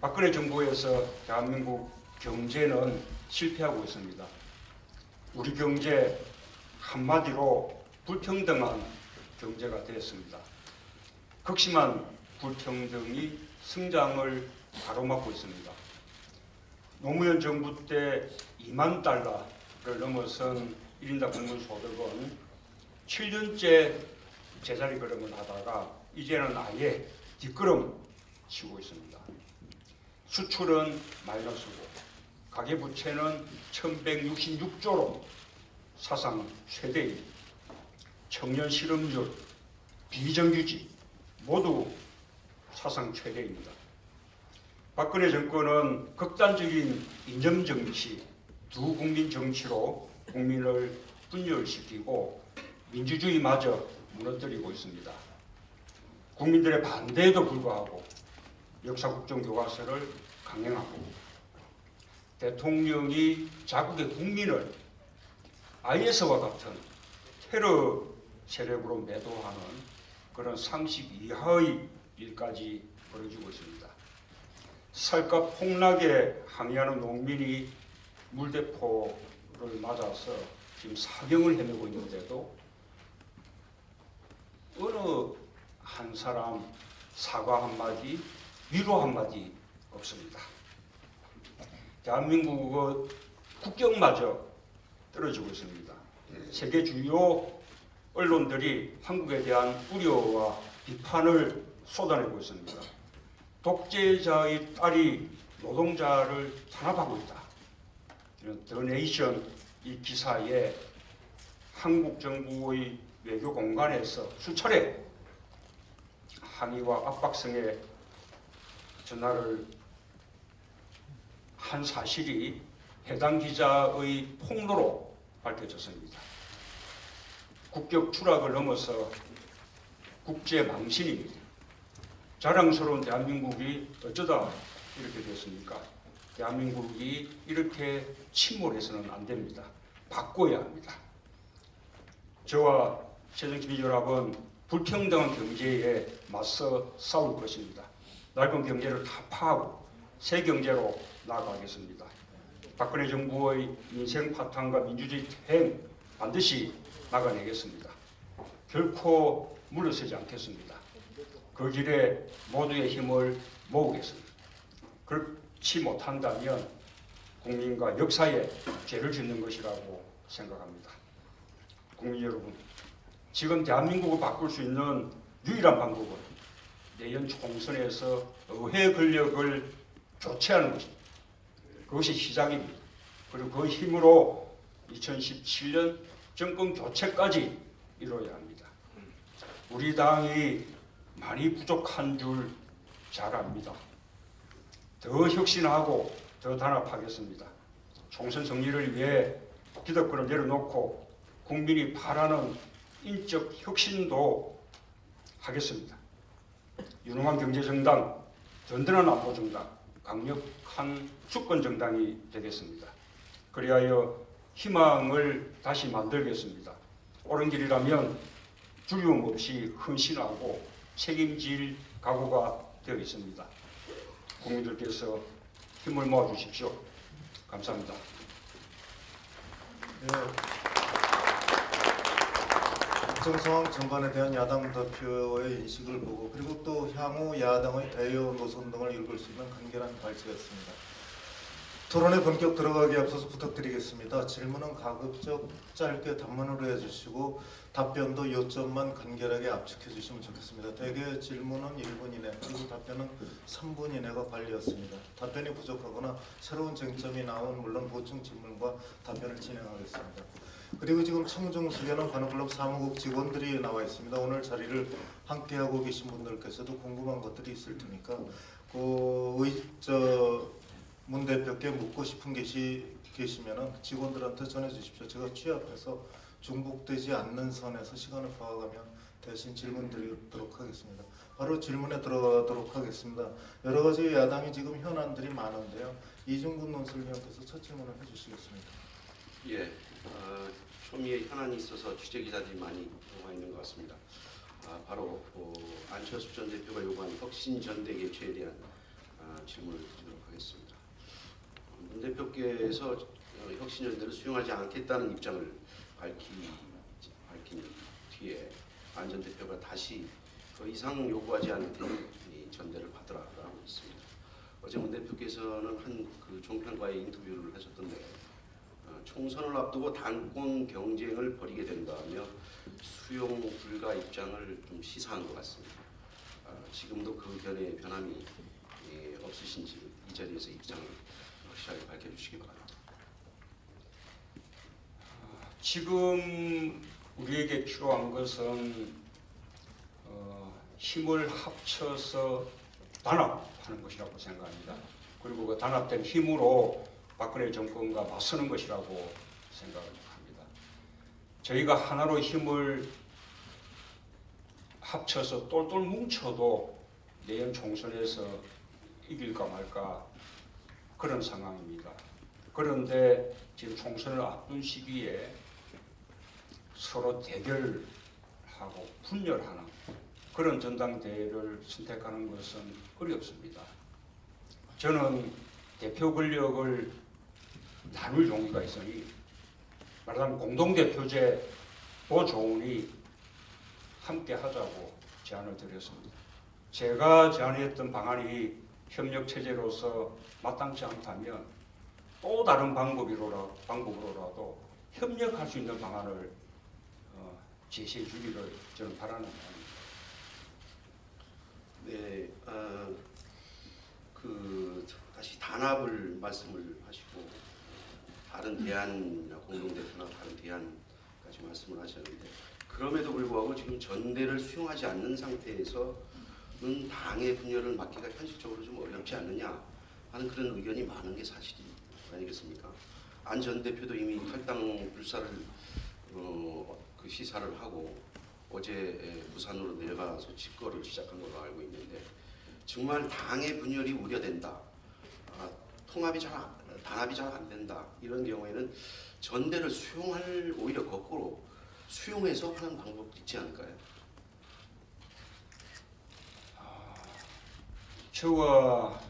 박근혜 정부에서 대한민국 경제는 실패하고 있습니다. 우리 경제 한마디로 불평등한 경제가 되었습니다. 극심한 불평등이 성장을 가로막고 있습니다. 노무현 정부 때 2만 달러를 넘어선 1인당 국민소득은 7년째 제자리 걸음을 하다가 이제는 아예 뒷걸음 치고 있습니다. 수출은 마이너스고 가계부채는 1166조로 사상 최대입니다. 청년 실업률, 비정규직 모두 사상 최대입니다. 박근혜 정권은 극단적인 이념 정치, 두 국민 정치로 국민을 분열시키고 민주주의마저 무너뜨리고 있습니다. 국민들의 반대에도 불구하고 역사국정교과서를 강행하고 대통령이 자국의 국민을 IS와 같은 테러 세력으로 매도하는 그런 상식 이하의 일까지 벌어지고 있습니다. 쌀값 폭락에 항의하는 농민이 물대포를 맞아서 지금 사경을 헤매고 있는데도 어느 한 사람 사과 한마디, 위로 한마디 없습니다. 대한민국의 국격마저 떨어지고 있습니다. 세계 주요 언론들이 한국에 대한 우려와 비판을 쏟아내고 있습니다. 독재자의 딸이 노동자를 탄압하고 있다. 이런 더 네이션 이 기사에 한국 정부의 외교 공간에서 수차례 항의와 압박성의 전화를 한 사실이 해당 기자의 폭로로 밝혀졌습니다. 국격 추락을 넘어서 국제 망신입니다. 자랑스러운 대한민국이 어쩌다 이렇게 됐습니까? 대한민국이 이렇게 침몰해서는 안 됩니다. 바꿔야 합니다. 저와 새정치민주연합은 불평등한 경제에 맞서 싸울 것입니다. 넓은 경제를 타파하고 새 경제로 나아가겠습니다. 박근혜 정부의 민생 파탄과 민주주의 퇴행 반드시 막아내겠습니다. 결코 물러서지 않겠습니다. 그 길에 모두의 힘을 모으겠습니다. 그렇지 못한다면 국민과 역사에 죄를 짓는 것이라고 생각합니다. 국민 여러분, 지금 대한민국을 바꿀 수 있는 유일한 방법은 내년 총선에서 의회 권력을 교체하는 것입니다. 그것이 시작입니다. 그리고 그 힘으로 2017년 정권 교체까지 이루어야 합니다. 우리 당이 많이 부족한 줄 잘 압니다. 더 혁신하고 더 단합하겠습니다. 총선 승리를 위해 기득권을 내려놓고 국민이 바라는 인적 혁신도 하겠습니다. 유능한 경제정당, 든든한 안보정당, 강력한 주권정당이 되겠습니다. 그리하여 희망을 다시 만들겠습니다. 옳은 길이라면 두려움 없이 헌신하고 책임질 각오가 되어 있습니다. 국민들께서 힘을 모아주십시오. 감사합니다. 네. 국정 상황 전반에 대한 야당 대표의 인식을 보고 그리고 또 향후 야당의 대여 노선 등을 읽을 수 있는 간결한 발제였습니다. 토론에 본격 들어가기에 앞서서 부탁드리겠습니다. 질문은 가급적 짧게 단문으로 해주시고 답변도 요점만 간결하게 압축해 주시면 좋겠습니다. 대개 질문은 1분 이내 그리고 답변은 3분 이내가 관리였습니다. 답변이 부족하거나 새로운 쟁점이 나오면 물론 보충 질문과 답변을 진행하겠습니다. 그리고 지금 청중석에는 관악클럽 사무국 직원들이 나와 있습니다. 오늘 자리를 함께하고 계신 분들께서도 궁금한 것들이 있을 테니까 문 대표께 묻고 싶은 계시면은 직원들한테 전해 주십시오. 제가 취합해서 중복되지 않는 선에서 시간을 파악하면 대신 질문 드리도록 하겠습니다. 바로 질문에 들어가도록 하겠습니다. 여러 가지 야당이 지금 현안들이 많은데요. 이중근 논설위원께서 첫 질문을 해주시겠습니다. 예, 초미의 현안이 있어서 취재 기자들이 많이 들어와 있는 것 같습니다. 바로 안철수 전 대표가 요구한 혁신 전대 개최에 대한 질문을 드리도록 하겠습니다. 문 대표께서 혁신연대를 수용하지 않겠다는 입장을 밝힌 뒤에 안 전 대표가 다시 더 이상 요구하지 않을 테니 이 전대를 받으라고 했습니다. 어제 문 대표께서는 한 그 종편과의 인터뷰를 하셨던데 총선을 앞두고 당권 경쟁을 벌이게 된다며 수용 불가 입장을 좀 시사한 것 같습니다. 지금도 그 견해의 변함이 없으신지 이 자리에서 입장을 확실하게 밝혀주시기 바랍니다. 지금 우리에게 필요한 것은 힘을 합쳐서 단합하는 것이라고 생각합니다. 그리고 그 단합된 힘으로 박근혜 정권과 맞서는 것이라고 생각을 합니다. 저희가 하나로 힘을 합쳐서 똘똘 뭉쳐도 내년 총선에서 이길까 말까 그런 상황입니다. 그런데 지금 총선을 앞둔 시기에 서로 대결하고 분열하는 그런 전당대회를 선택하는 것은 어렵습니다. 저는 대표 권력을 나눌 용의가 있으니 말하자면 공동대표제도 좋으니 함께 하자고 제안을 드렸습니다. 제가 제안했던 방안이 협력체제로서 마땅치 않다면 또 다른 방법으로라도 협력할 수 있는 방안을 제시해 주기를 저는 바라는 바입니다. 네, 다시 단합을 말씀을 하시고 다른 대안 공동대표나 다른 대안까지 말씀을 하셨는데 그럼에도 불구하고 지금 전대를 수용하지 않는 상태에서는 당의 분열을 막기가 현실적으로 좀 어렵지 않느냐 하는 그런 의견이 많은 게 사실이 아니겠습니까? 안 전 대표도 이미 탈당 불사를 그 시사를 하고 어제 부산으로 내려가서 집거를 시작한 걸로 알고 있는데 정말 당의 분열이 우려된다. 단합이 잘 안 된다. 이런 경우에는 전대를 수용할 오히려 거꾸로 수용해서 하는 방법도 있지 않을까요? 저와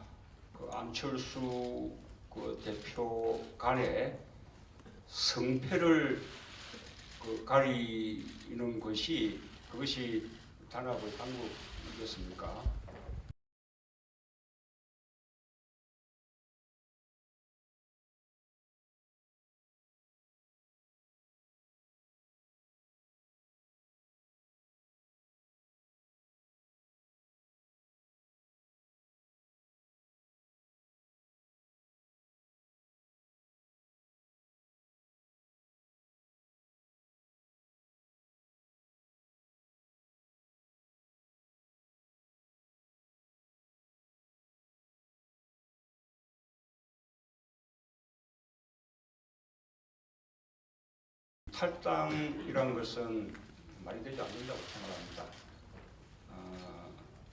그 안철수 그 대표 간에 성패를 가리는 그것이 단합의 방법이겠습니까? 탈당이라는 것은 말이 되지 않는다고 생각합니다.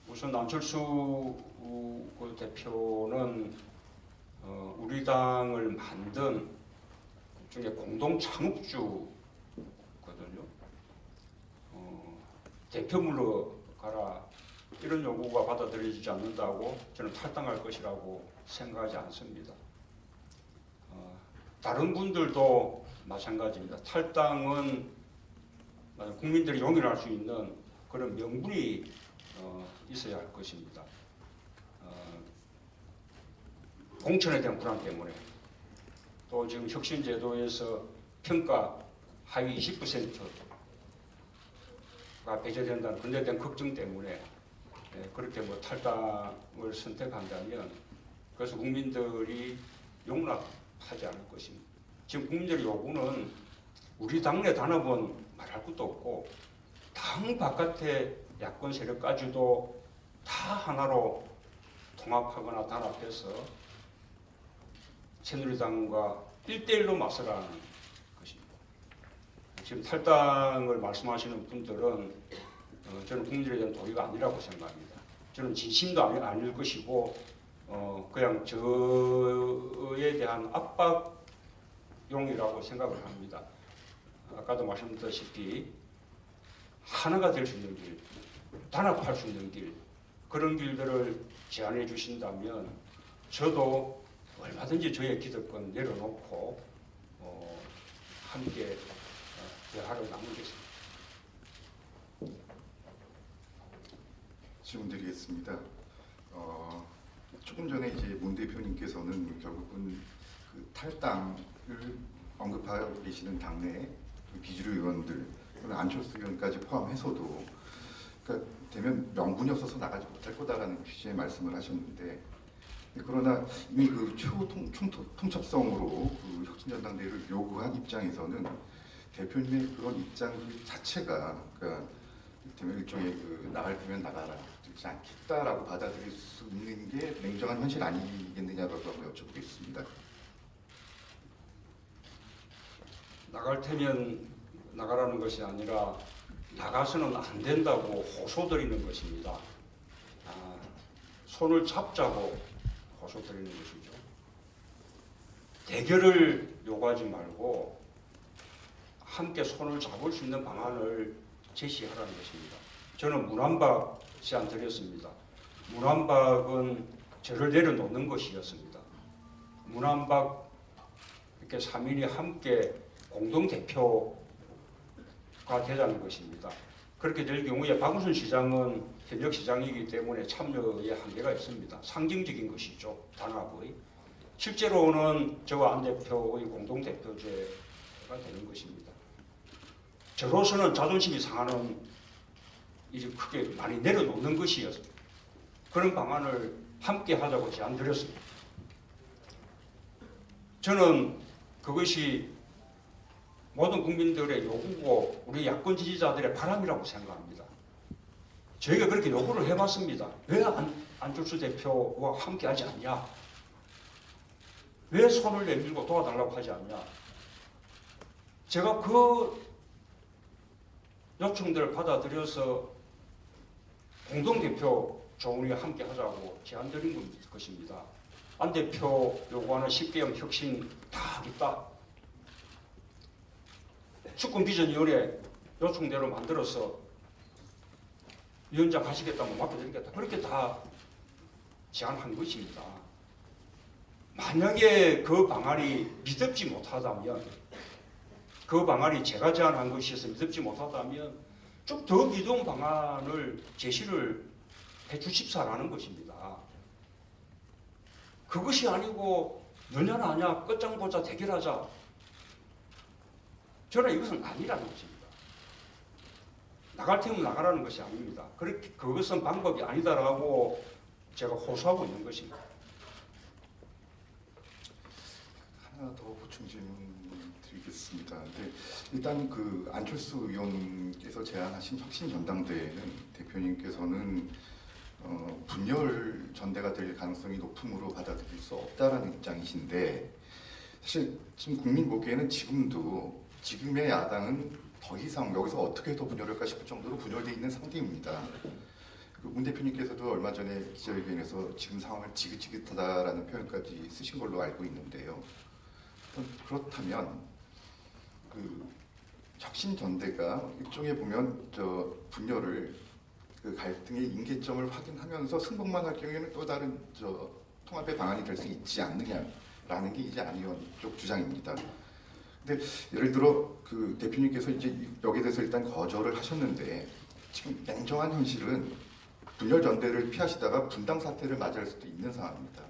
우선 안철수 그 대표는 우리 당을 만든 일종의 공동 창업주거든요. 대표 물러가라 이런 요구가 받아들여지지 않는다고 저는 탈당할 것이라고 생각하지 않습니다. 다른 분들도 마찬가지입니다. 탈당은 국민들이 용인할 수 있는 그런 명분이 있어야 할 것입니다. 공천에 대한 불안 때문에 또 지금 혁신제도에서 평가 하위 20%가 배제된다는 그에 대한 걱정 때문에 그렇게 탈당을 선택한다면 그래서 국민들이 용납하지 않을 것입니다. 지금 국민들의 요구는 우리 당내 단합은 말할 것도 없고 당 바깥의 야권 세력까지도 다 하나로 통합하거나 단합해서 새누리당과 1대1로 맞서라는 것입니다. 지금 탈당을 말씀하시는 분들은 저는 국민들에 대한 도리가 아니라고 생각합니다. 저는 진심도 아닐 것이고 그냥 저에 대한 압박용이라고 생각을 합니다. 아까도 말씀드렸다시피 하나가 될 수 있는 길, 단합할 수 있는 길, 그런 길들을 제안해 주신다면 저도 얼마든지 저의 기득권 내려놓고 함께 대화를 나누겠습니다. 질문 드리겠습니다. 조금 전에 이제 문 대표님께서는 결국은 그 탈당을 언급하고 계시는 당내 비주류 의원들, 안철수 의원까지 포함해서도 그러니까 되면 명분이 없어서 나가지 못할 거다라는 취지의 말씀을 하셨는데, 그러나 이미 그 초통첩성으로 그 혁신전당대회를 요구한 입장에서는 대표님의 그런 입장 자체가 그러니까 되면 일종의 그 나갈 때면 나가라, 그렇지 않겠다라고 받아들일 수 있는 게 냉정한 현실 아니겠느냐라고 여쭤보겠습니다. 나갈 테면 나가라는 것이 아니라 나가서는 안 된다고 호소드리는 것입니다. 손을 잡자고 호소드리는 것이죠. 대결을 요구하지 말고 함께 손을 잡을 수 있는 방안을 제시하라는 것입니다. 저는 문한박 제안 드렸습니다. 문한박은 저를 내려놓는 것이었습니다. 문한박 이렇게 3인이 함께 공동대표가 되자는 것입니다. 그렇게 될 경우에 박우순 시장은 현역 시장이기 때문에 참여에 한계가 있습니다. 상징적인 것이죠, 단합의. 실제로는 저와 안 대표의 공동대표제가 되는 것입니다. 저로서는 자존심이 상하는 이제 크게 많이 내려놓는 것이었습니다. 그런 방안을 함께 하자고 제안드렸습니다. 저는 그것이 모든 국민들의 요구고 우리 야권 지지자들의 바람이라고 생각합니다. 저희가 그렇게 요구를 해봤습니다. 왜 안철수 대표와 함께 하지 않냐? 왜 손을 내밀고 도와달라고 하지 않냐? 제가 그 요청들을 받아들여서 공동대표 조은희와 함께 하자고 제안드린 것입니다. 안 대표 요구하는 10개형 혁신 다 하겠다. 주권비전위원회 요청대로 만들어서 위원장 하시겠다면 맡겨드리겠다. 그렇게 다 제안한 것입니다. 만약에 그 방안이 믿음지 못하다면, 그 방안이 제가 제안한 것이어서 믿음지 못하다면 좀 더 미동 방안을 제시를 해 주십사라는 것입니다. 그것이 아니고 너냐 나냐 끝장보자 대결하자, 저는 이것은 아니라는 것입니다. 나갈 테면 나가라는 것이 아닙니다. 그것은 방법이 아니다라고 제가 호소하고 있는 것입니다. 하나 더 보충 질문 드리겠습니다. 근데 일단 그 안철수 의원께서 제안하신 혁신전당대회는 대표님께서는 분열 전대가 될 가능성이 높음으로 받아들일 수 없다라는 입장이신데, 사실 지금 국민 보기에는 지금의 야당은 더 이상 여기서 어떻게 더 분열할까 싶을 정도로 분열되어 있는 상태입니다. 문 대표님께서도 얼마 전에 기자회견에서 지금 상황을 지긋지긋하다라는 표현까지 쓰신 걸로 알고 있는데요. 그렇다면 그 혁신전대가 일종의 보면 저 분열을, 그 갈등의 임계점을 확인하면서 승복만 할 경우에는 또 다른 저 통합의 방안이 될 수 있지 않느냐라는 게 이제 안 의원 쪽 주장입니다. 근데 예를 들어 그 대표님께서 이제 여기에 대해서 일단 거절을 하셨는데, 지금 냉정한 현실은 분열 전대를 피하시다가 분당 사태를 맞이할 수도 있는 상황입니다.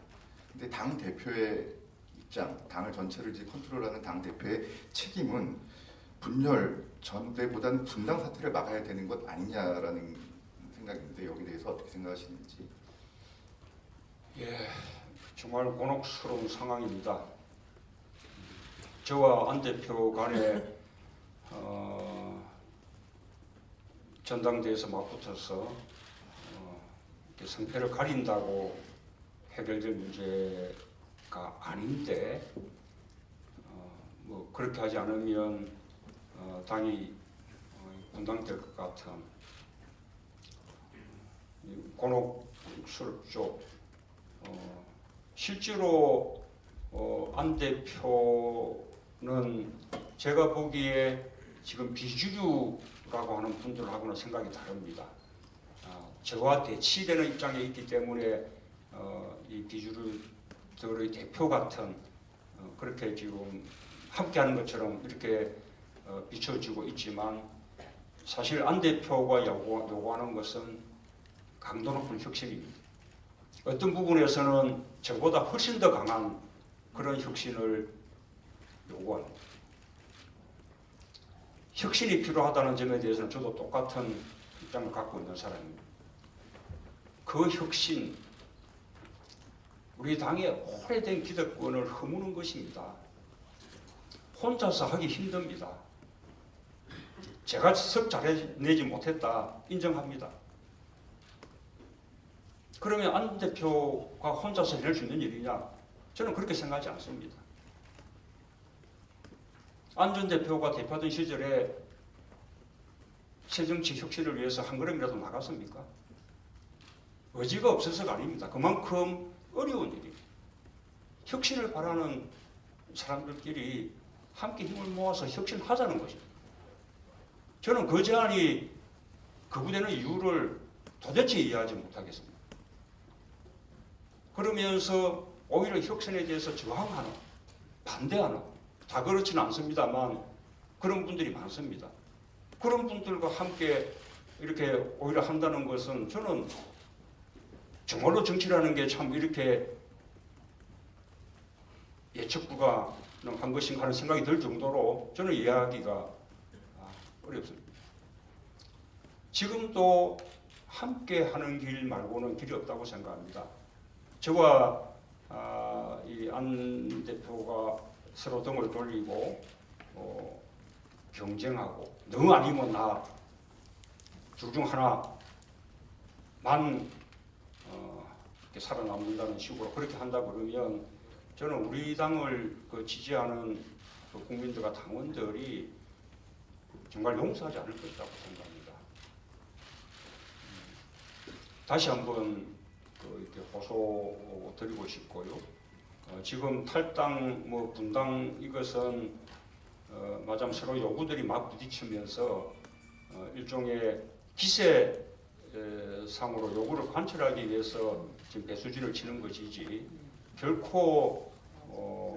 근데 당 대표의 입장, 당을 전체를 이제 컨트롤하는 당 대표의 책임은 분열 전대보다는 분당 사태를 막아야 되는 것 아니냐라는 생각인데, 여기에 대해서 어떻게 생각하시는지. 예, 정말 곤혹스러운 상황입니다. 저와 안 대표 간에 전당대회에서 맞붙어서 이렇게 성패를 가린다고 해결될 문제가 아닌데, 뭐 그렇게 하지 않으면 당이 분당될 것 같은 곤혹스럽죠. 실제로 안 대표는 제가 보기에 지금 비주류라고 하는 분들하고는 생각이 다릅니다. 저와 대치되는 입장에 있기 때문에 이 비주류들의 대표 같은 그렇게 지금 함께하는 것처럼 이렇게 비춰지고 있지만 사실 안 대표가 요구하는 것은 강도 높은 혁신입니다. 어떤 부분에서는 저보다 훨씬 더 강한 그런 혁신을 요구합니다. 혁신이 필요하다는 점에 대해서는 저도 똑같은 입장을 갖고 있는 사람입니다. 그 혁신, 우리 당의 오래된 기득권을 허무는 것입니다. 혼자서 하기 힘듭니다. 제가 썩 잘해내지 못했다 인정합니다. 그러면 안 대표가 혼자서 해낼 수 있는 일이냐? 저는 그렇게 생각하지 않습니다. 안 전 대표가 대표하던 시절에 새정치 혁신을 위해서 한 걸음이라도 나갔습니까? 의지가 없어서가 아닙니다. 그만큼 어려운 일입니다. 혁신을 바라는 사람들끼리 함께 힘을 모아서 혁신하자는 것입니다. 저는 그 제안이 거부되는 이유를 도대체 이해하지 못하겠습니다. 그러면서 오히려 혁신에 대해서 저항하는, 반대하는, 다 그렇지는 않습니다만 그런 분들이 많습니다. 그런 분들과 함께 이렇게 오히려 한다는 것은 저는 정말로 정치라는 게 참 이렇게 예측 불가능한 것인가 하는 생각이 들 정도로 저는 이해하기가 어렵습니다. 지금도 함께 하는 길 말고는 길이 없다고 생각합니다. 저와 이 안 대표가 서로 등을 돌리고 경쟁하고 너 아니면 나 둘 중 하나만 살아남는다는 식으로 그렇게 한다 그러면 저는 우리 당을 지지하는 국민들과 당원들이 정말 용서하지 않을 것이라고 생각합니다. 다시 한번 이렇게 호소 드리고 싶고요. 지금 탈당, 분당 이것은 마침 서로 요구들이 막 부딪히면서 일종의 기세상으로 요구를 관철하기 위해서 지금 배수진을 치는 것이지 결코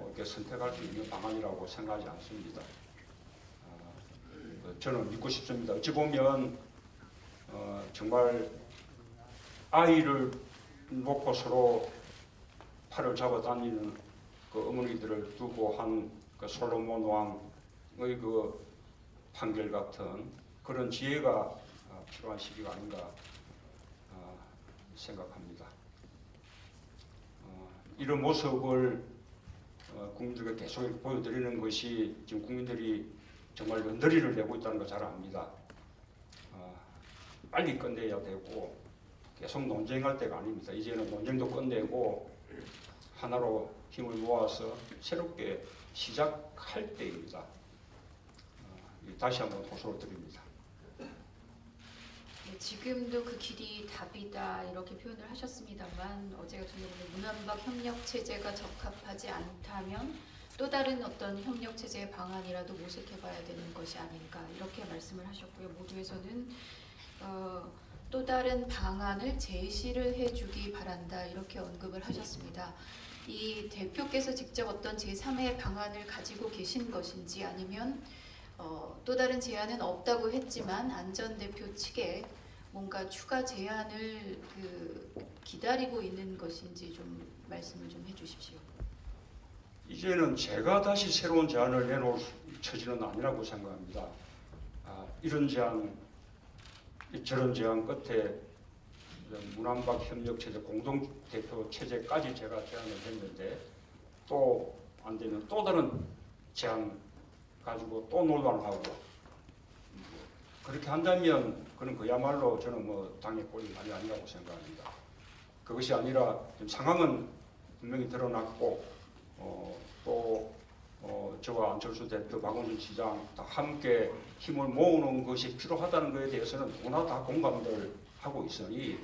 이렇게 선택할 수 있는 방안이라고 생각하지 않습니다. 저는 믿고 싶습니다. 어찌 보면 정말 아이를 놓고 서로 팔을 잡아 다니는 그 어머니들을 두고 한 그 솔로몬 왕의 그 판결 같은 그런 지혜가 필요한 시기가 아닌가 생각합니다. 이런 모습을 국민들께 계속 보여드리는 것이 지금 국민들이 정말 연더리를 내고 있다는 걸 잘 압니다. 빨리 끝내야 되고 계속 논쟁할 때가 아닙니다. 이제는 논쟁도 끝내고 하나로 힘을 모아서 새롭게 시작할 때입니다. 다시 한번 호소를 드립니다. 네, 지금도 그 길이 답이다 이렇게 표현을 하셨습니다만 어제 같은 경우는 문안박 협력 체제가 적합하지 않다면 또 다른 어떤 협력 체제의 방안이라도 모색해봐야 되는 것이 아닌가 이렇게 말씀을 하셨고요. 모두에서는 또 다른 방안을 제시를 해주기 바란다 이렇게 언급을 하셨습니다. 이 대표께서 직접 어떤 제3의 방안을 가지고 계신 것인지 아니면 또 다른 제안은 없다고 했지만 안 전 대표 측에 뭔가 추가 제안을 기다리고 있는 것인지 좀 말씀을 좀 해주십시오. 이제는 제가 다시 새로운 제안을 내놓을 처지는 아니라고 생각합니다. 이런 제안, 저런 제안 끝에 문안박 협력체제 공동대표 체제까지 제가 제안을 했는데 또 안 되면 또 다른 제안 가지고 또 논란하고 그렇게 한다면 그는 그야말로 저는 당의 꼴이 말이 아니라고 생각합니다. 그것이 아니라 지금 상황은 분명히 드러났고 또 저와 안철수 대표, 박원순 시장 다 함께 힘을 모으는 것이 필요하다는 것에 대해서는 누구나 다 공감들 하고 있으니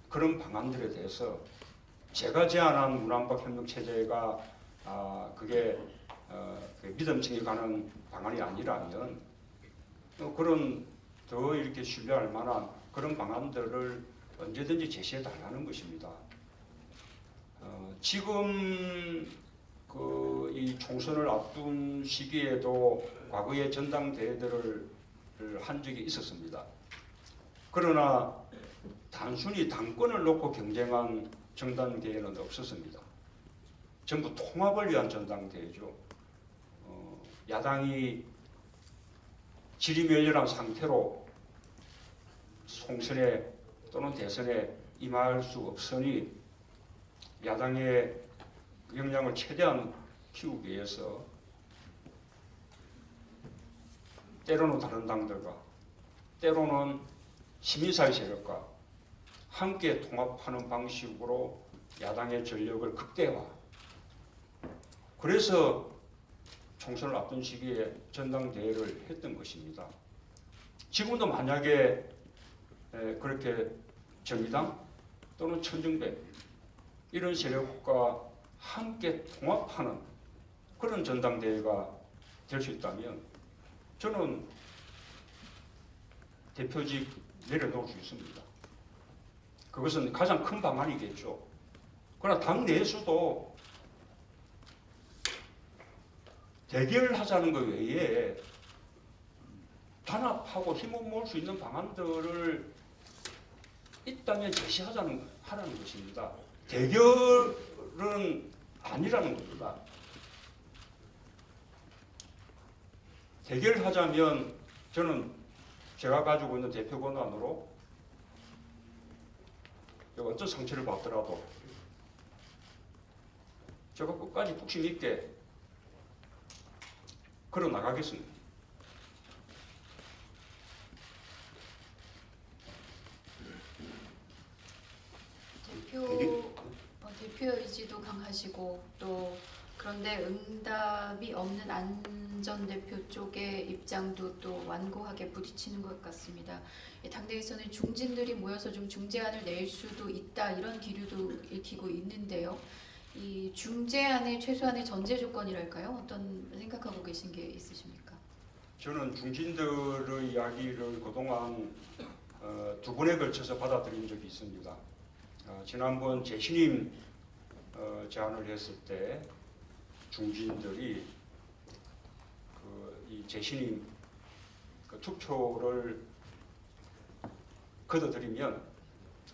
그런 방안들에 대해서 제가 제안한 문안박 협력 체제가 그게 믿음직이 가는 방안이 아니라면 그런 더 이렇게 신뢰할 만한 그런 방안들을 언제든지 제시해 달라는 것입니다. 지금 이 총선을 앞둔 시기에도 과거의 전당대회들을 한 적이 있었습니다. 그러나 단순히 당권을 놓고 경쟁한 전당대회는 없었습니다. 전부 통합을 위한 전당대회죠. 야당이 지리멸렬한 상태로 총선에 또는 대선에 임할 수 없으니 야당의 역량을 최대한 키우기 위해서 때로는 다른 당들과 때로는 시민사회 세력과 함께 통합하는 방식으로 야당의 전력을 극대화. 그래서 총선을 앞둔 시기에 전당대회를 했던 것입니다. 지금도 만약에 그렇게 정의당 또는 천정배 이런 세력과 함께 통합하는 그런 전당대회가 될 수 있다면 저는 대표직 내려놓을 수 있습니다. 그것은 가장 큰 방안이겠죠. 그러나 당 내에서도 대결하자는 것 외에 단합하고 힘을 모을 수 있는 방안들을 있다면 제시하라는 것입니다. 대결은 아니라는 겁니다. 대결하자면 저는 제가 가지고 있는 대표 권한으로 어떤 상처를 받더라도 제가 끝까지 뚝심 있게 걸어 나가겠습니다. 대표 의지도 강하시고 또 그런데 응답이 없는 안 전 대표 쪽의 입장도 또 완고하게 부딪히는 것 같습니다. 당내에서는 중진들이 모여서 좀 중재안을 낼 수도 있다 이런 기류도 읽히고 있는데요. 이 중재안의 최소한의 전제 조건이랄까요? 어떤 생각하고 계신 게 있으십니까? 저는 중진들의 이야기를 그동안 두 번에 걸쳐서 받아들인 적이 있습니다. 지난번 재신임 제안을 했을 때 중진들이 이 재신임 투표를 거둬들이면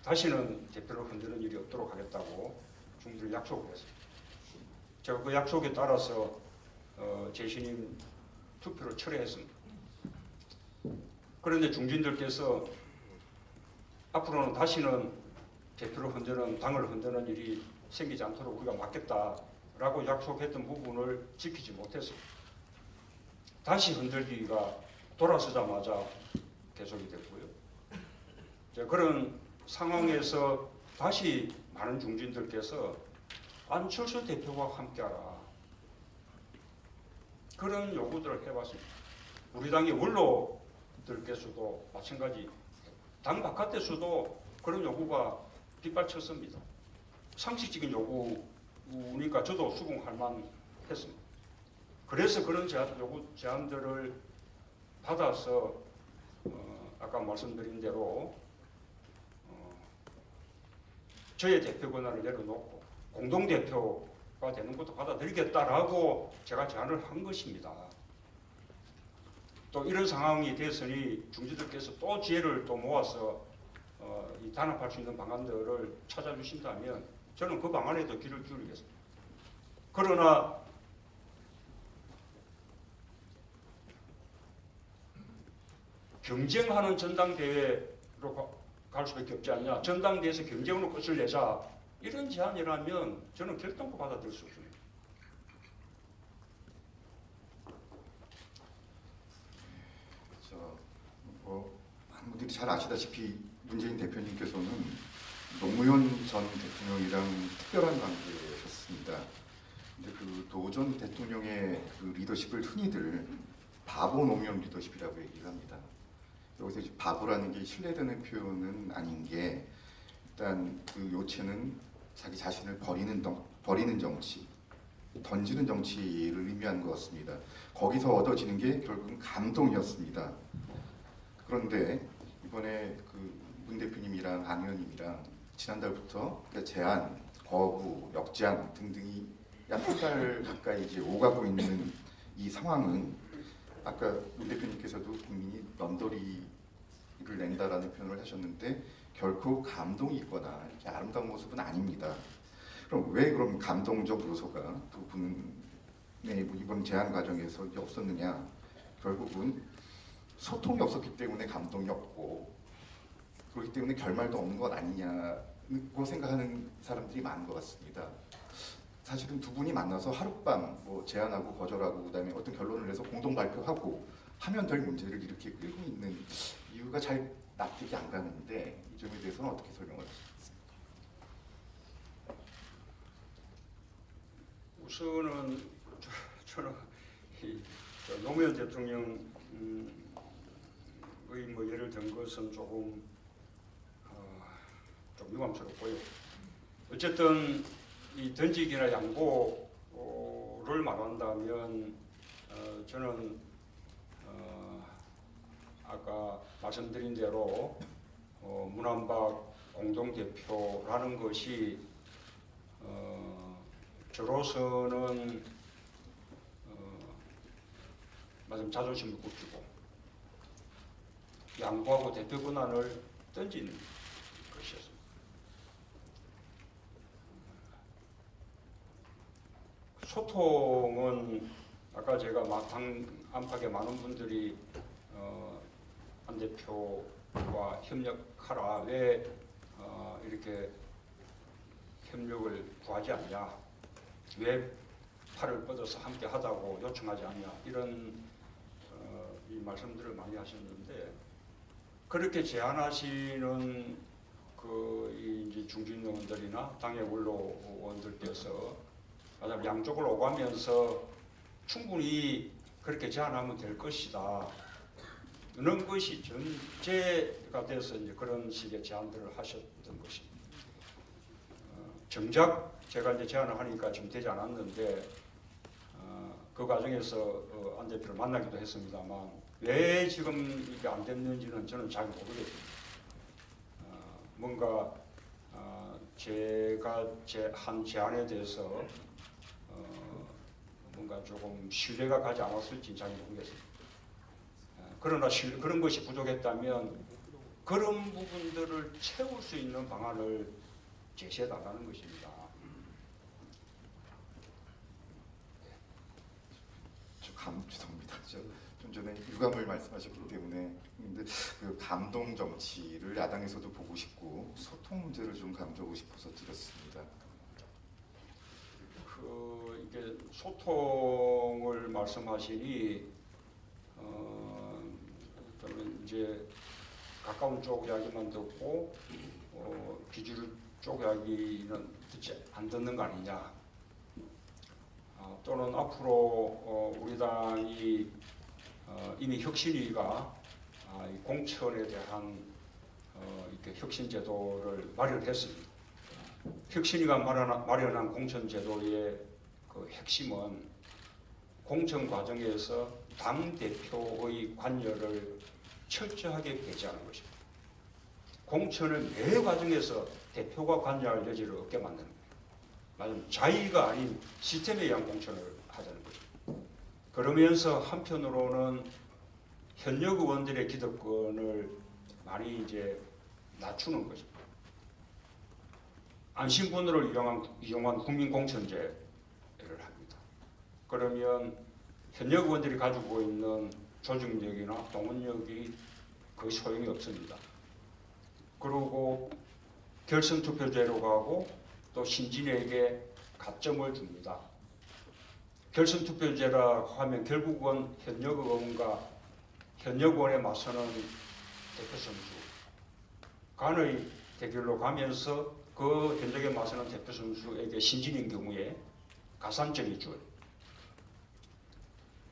다시는 대표를 흔드는 일이 없도록 하겠다고 중진들이 약속을 했습니다. 제가 그 약속에 따라서 재신임 투표를 철회했습니다. 그런데 중진들께서 앞으로는 다시는 대표를 흔드는 당을 흔드는 일이 생기지 않도록 우리가 막겠다라고 약속했던 부분을 지키지 못했습니다. 다시 흔들기가 돌아서자마자 계속이 됐고요. 그런 상황에서 다시 많은 중진들께서 안철수 대표와 함께하라 그런 요구들을 해봤습니다. 우리 당의 원로들께서도 마찬가지 당 바깥에서도 그런 요구가 빗발쳤습니다. 상식적인 요구니까 저도 수긍할 만했습니다. 그래서 그런 제안들을 받아서 아까 말씀드린 대로 저의 대표 권한을 내려놓고 공동대표가 되는 것도 받아들이겠다라고 제가 제안을 한 것입니다. 또 이런 상황이 됐으니 중지들께서 또 지혜를 또 모아서 이 단합할 수 있는 방안들을 찾아주신다면 저는 그 방안에도 귀를 기울이겠습니다. 그러나 경쟁하는 전당대회로 갈 수밖에 없지 않냐. 전당대회에서 경쟁으로 끝을 내자. 이런 제안이라면 저는 결단코 받아들일 수 없습니다. 많은 분들이 잘 아시다시피 문재인 대표님께서는 노무현 전 대통령이랑 특별한 관계셨습니다. 근데 그 노 전 대통령의 그 리더십을 흔히들 바보 노무현 리더십이라고 얘기를 합니다. 여기서 이제 바보라는 게 신뢰되는 표현은 아닌 게 일단 그 요체는 자기 자신을 버리는 정치, 던지는 정치를 의미하는 것 같습니다. 거기서 얻어지는 게 결국은 감동이었습니다. 그런데 이번에 그 문 대표님이랑 안 의원님이랑 지난달부터 그러니까 제안, 거부, 역제안 등등이 약 한 달 가까이 이제 오가고 있는 이 상황은 아까 문 대표님께서도 국민이 넌더리를 낸다라는 표현을 하셨는데 결코 감동이 있거나 이렇게 아름다운 모습은 아닙니다. 그럼 왜 그럼 감동적 요소가 두 분의 이번 제안 과정에서 없었느냐? 결국은 소통이 없었기 때문에 감동이 없고 그렇기 때문에 결말도 없는 것 아니냐고 생각하는 사람들이 많은 것 같습니다. 사실은 두 분이 만나서 하룻밤 뭐 제안하고 거절하고 그다음에 어떤 결론을 내서 공동 발표하고 하면 될 문제를 이렇게 끌고 있는 이유가 잘 납득이 안 가는데 이 점에 대해서는 어떻게 설명을 하시겠습니까? 우선은 저는 노무현 대통령의 뭐 예를 든 것은 조금 좀 유감스럽고요. 어쨌든 이 던지기나 양보를 말한다면 저는 아까 말씀드린 대로 문한박 공동대표라는 것이 저로서는 마침 자존심을 굽히고 양보하고 대표 권한을 던지는 것이었습니다. 소통은 아까 제가 당 안팎에 많은 분들이 안 대표와 협력하라 왜 이렇게 협력을 구하지 않냐 왜 팔을 뻗어서 함께 하자고 요청하지 않냐 이런 이 말씀들을 많이 하셨는데 그렇게 제안하시는 그 이제 중진 의원들이나 당의 원로 의원들께서 맞아 양쪽을 오가면서 충분히 그렇게 제안하면 될 것이다. 이런 것이 전제가 돼서 이제 그런 식의 제안들을 하셨던 것입니다. 정작 제가 이제 제안을 하니까 지금 되지 않았는데 그 과정에서 안 대표를 만나기도 했습니다만 왜 지금 이게 안 됐는지는 저는 잘 모르겠습니다. 뭔가 제가 한 제안에 대해서 뭔가 조금 신뢰가 가지 않았을지 잘 모르겠습니다. 그러나 그런 것이 부족했다면 그런 부분들을 채울 수 있는 방안을 제시해 달라는 것입니다. 죄송합니다. 좀 전에 유감을 말씀하셨기 때문에 근데 그 감동 정치를 야당에서도 보고 싶고 소통 문제를 좀 강조하고 싶어서 드렸습니다. 이게 소통을 말씀하시니 그러면 이제 가까운 쪽 이야기만 듣고 비주류 쪽 이야기는 안 듣는 거 아니냐? 또는 앞으로 우리 당이 이미 혁신위가 공천에 대한 이렇게 혁신 제도를 마련했습니다. 혁신위가 마련한 공천 제도의 그 핵심은 공천 과정에서 당 대표의 관여를 철저하게 배제하는 것입니다. 공천을 매 과정에서 대표가 관여할 여지를 없게 만드는 거예요. 맞으면 자의가 아닌 시스템에 의한 공천을 하자는 거죠. 그러면서 한편으로는 현역 의원들의 기득권을 많이 이제 낮추는 것입니다. 안심번호를 이용한 국민공천제를 합니다. 그러면 현역 의원들이 가지고 있는 조직력이나 동원력이 거의 소용이 없습니다. 그리고 결선투표제로 가고 또 신진에게 가점을 줍니다. 결선투표제라 하면 결국은 현역 의원과 현역 의원에 맞서는 대표 선수 간의 대결로 가면서 그 현역에 맞서는 대표 선수에게 신진인 경우에 가산점이 줘요.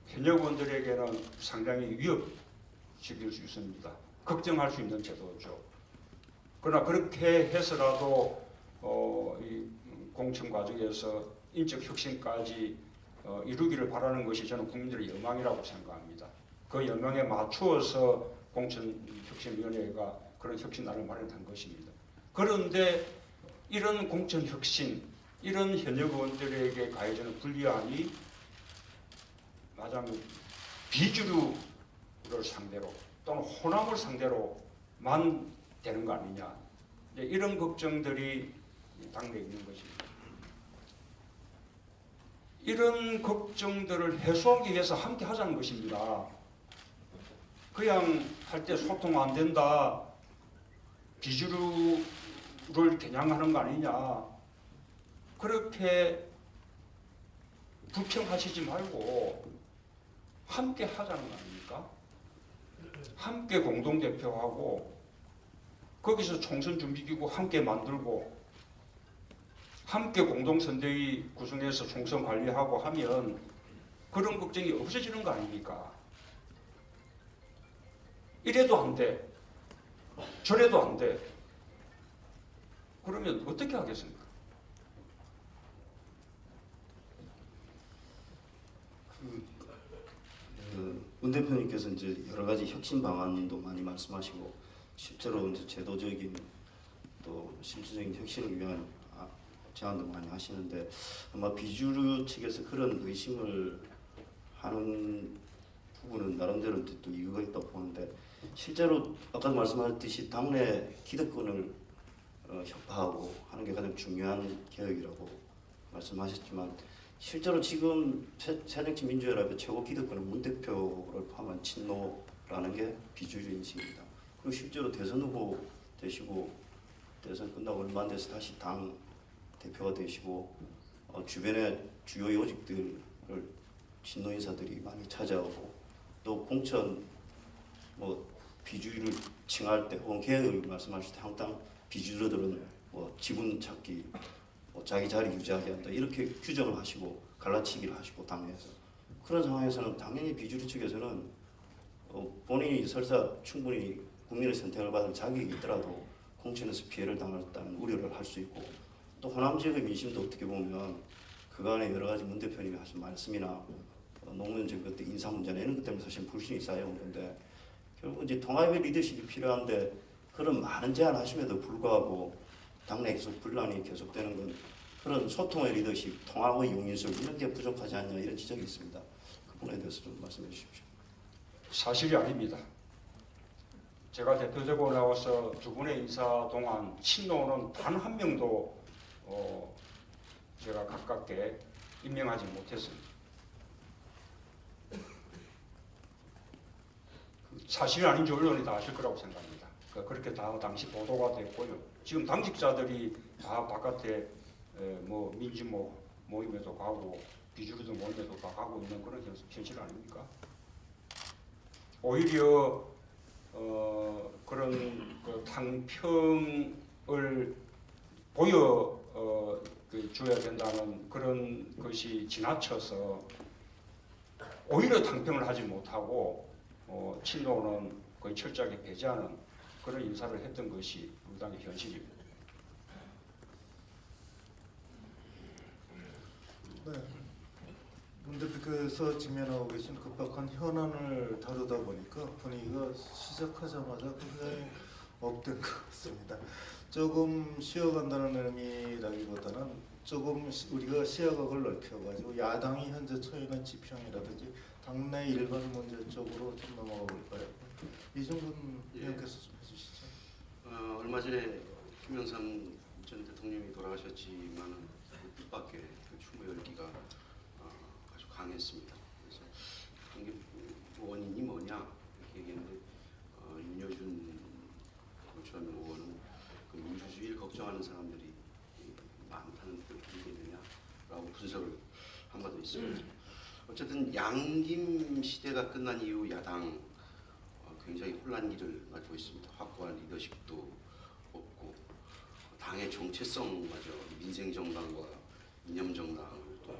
현역 의원들에게는 상당히 위협적일 수 있습니다. 걱정할 수 있는 제도죠. 그러나 그렇게 해서라도 이 공천 과정에서 인적 혁신까지 이루기를 바라는 것이 저는 국민들의 열망이라고 생각합니다. 그 열망에 맞추어서 공천혁신위원회가 그런 혁신안을 마련한 것입니다. 그런데 이런 공천혁신, 이런 현역 의원들에게 가해지는 불리함이 말하자면 비주류를 상대로 또는 호남을 상대로만 되는 거 아니냐, 이런 걱정들이 당내에 있는 것입니다. 이런 걱정들을 해소하기 위해서 함께 하자는 것입니다. 그냥 할 때 소통 안 된다, 비주류를 겨냥하는 거 아니냐, 그렇게 불평하시지 말고 함께 하자는 거 아닙니까? 함께 공동대표하고 거기서 총선 준비기구 함께 만들고 함께 공동선대위 구성해서 총선 관리하고 하면 그런 걱정이 없어지는 거 아닙니까? 이래도 안 돼, 저래도 안 돼. 그러면 어떻게 하겠습니까? 문 대표님께서 이제 여러 가지 혁신 방안도 많이 말씀하시고 실제로 이제 제도적인 또 실질적인 혁신을 위한 제안도 많이 하시는데 아마 비주류 측에서 그런 의심을 하는 부분은 나름대로 또 이유가 있다고 보는데 실제로 아까 말씀하셨듯이 당내 기득권을 혁파하고 하는 게 가장 중요한 개혁이라고 말씀하셨지만 실제로 지금 새정치민주연합의 최고 기득권은 문 대표를 포함한 친노라는 게 비주류 인식입니다. 그리고 실제로 대선 후보 되시고 대선 끝나고 얼마 안 돼서 다시 당 대표가 되시고 주변의 주요 요직들을 친노 인사들이 많이 찾아오고 또 공천 비주류를 칭할 때 혹은 개혁을 말씀하실 때 항상 비주류들은 지분 찾기 자기 자리 유지하게 한다 이렇게 규정을 하시고 갈라치기를 하시고 당내에서 그런 상황에서는 당연히 비주류 측에서는 본인이 설사 충분히 국민의 선택을 받을 자격이 있더라도 공천에서 피해를 당했다는 우려를 할 수 있고 또 호남 지역의 민심도 어떻게 보면 그간의 여러 가지 문 대표님이 하신 말씀이나 노무현 정부 때 인사 문제나 이런 것 때문에 사실 불신이 쌓여온 건데 결국 이제 통합의 리더십이 필요한데 그런 많은 제안하심에도 불구하고 당내 계속 분란이 계속되는 건 그런 소통의 리더십, 통합의 용인술 이런 게 부족하지 않냐 이런 지적이 있습니다. 그 부분에 대해서 좀 말씀해 주십시오. 사실이 아닙니다. 제가 대표되고 나와서 두 분의 인사 동안 친노는 단 한 명도 제가 가깝게 임명하지 못했습니다. 사실이 아닌지 언론이 다 아실 거라고 생각합니다. 그렇게 다 당시 보도가 됐고요. 지금 당직자들이 다 바깥에 민주 모임에도 가고 비주류들 모임에도 다 가고 있는 그런 현실 아닙니까? 오히려 그런 그 당평을 보여 줘야 된다는 그런 것이 지나쳐서 오히려 당평을 하지 못하고 친노는 거의 철저하게 배제하는 그런 인사를 했던 것이 우리 당의 현실입니다. 네. 문 대표께서 직면하고 계신 급박한 현안을 다루다 보니까 분위기가 시작하자마자 굉장히 업된 것 같습니다. 조금 쉬어간다는 의미라기보다는 조금 우리가 시야각을 넓혀가지고 야당이 현재 처해 있는 지평이라든지 당내 일반 문제 쪽으로 좀 넘어가 볼까요? 이정근 의원께서 좀 해주시죠. 얼마 전에 김영삼 전 대통령이 돌아가셨지만은 그 뜻밖의 그 추모 열기가 아주 강했습니다. 그래서 그게 원인이 뭐냐 이렇게 얘기했는데 윤여준 전현 의원은 그 민주주의를 걱정하는 사람들이 많다는 걸 이해되냐라고 분석을 한 바도 있습니다. 어쨌든 양김 시대가 끝난 이후 야당 굉장히 혼란기를 맞고 있습니다. 확고한 리더십도 없고 당의 정체성마저 민생정당과 이념정당을 또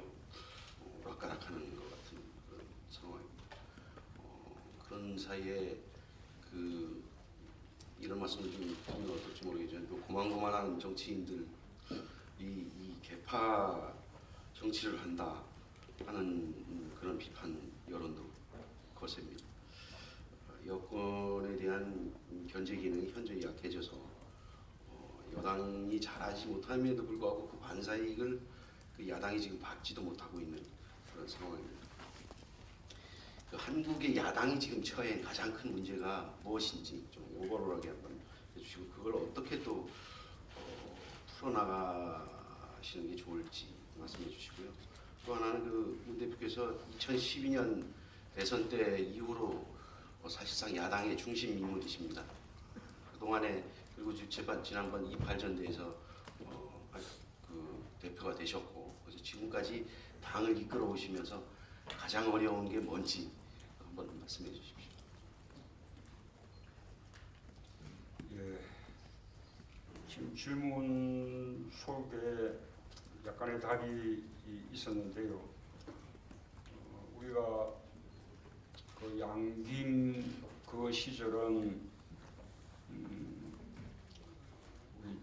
오락가락하는 것 같은 그런 상황입니다. 그런 사이에 이런 말씀을 좀 하면 어떨지 모르겠지만 또 고만고만한 정치인들이 이 개파 정치를 한다 하는 그런 비판 여론도 거셉니다. 여권에 대한 견제 기능이 현저히 약해져서 여당이 잘하지 못함에도 불구하고 그 반사이익을 그 야당이 지금 받지도 못하고 있는 그런 상황입니다. 그 한국의 야당이 지금 처해인 가장 큰 문제가 무엇인지 좀 오버롤하게 한번 해주시고 그걸 어떻게 또 풀어나가시는 게 좋을지 말씀해 주시고요. 또 하나는 그 문 대표께서 2012년 대선 때 이후로 사실상 야당의 중심 인물이십니다. 그동안에 그리고 지난번 28전대에서 그 대표가 되셨고 그래서 지금까지 당을 이끌어 오시면서 가장 어려운 게 뭔지 한번 말씀해 주십시오. 예, 지금 질문 속에 약간의 답이 있었는데요. 우리가 그 양김 그 시절은 우리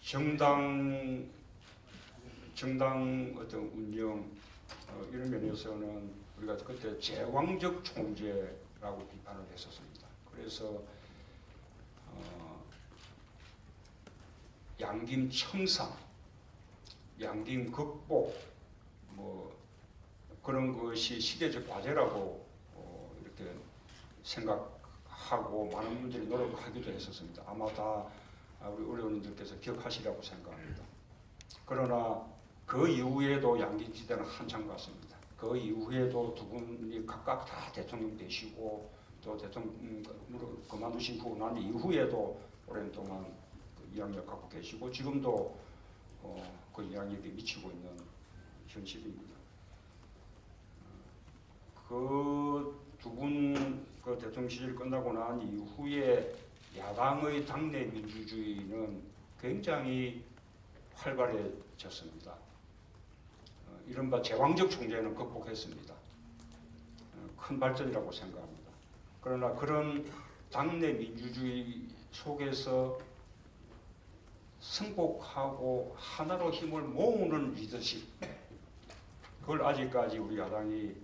정당 어떤 운영 이런 면에서는 우리가 그때 제왕적 총재라고 비판을 했었습니다. 그래서 양김 청산, 양김 극복 뭐 그런 것이 시대적 과제라고 이렇게 생각하고 많은 분들이 노력하기도 했었습니다. 아마 다 우리 의원님들께서 기억하시라고 생각합니다. 그러나 그 이후에도 양김시대는 한참 갔습니다. 그 이후에도 두 분이 각각 다 대통령 되시고 또 대통령으로 그만두신 후 난 이후에도 오랜 동안 그 영향력 갖고 계시고 지금도 그 영향력이 미치고 있는 현실입니다. 그 두 분 그 대통령 시절 끝나고 난 이후에 야당의 당내 민주주의는 굉장히 활발해졌습니다. 이른바 제왕적 총재는 극복했습니다. 큰 발전이라고 생각합니다. 그러나 그런 당내 민주주의 속에서 승복하고 하나로 힘을 모으는 리더십, 그걸 아직까지 우리 야당이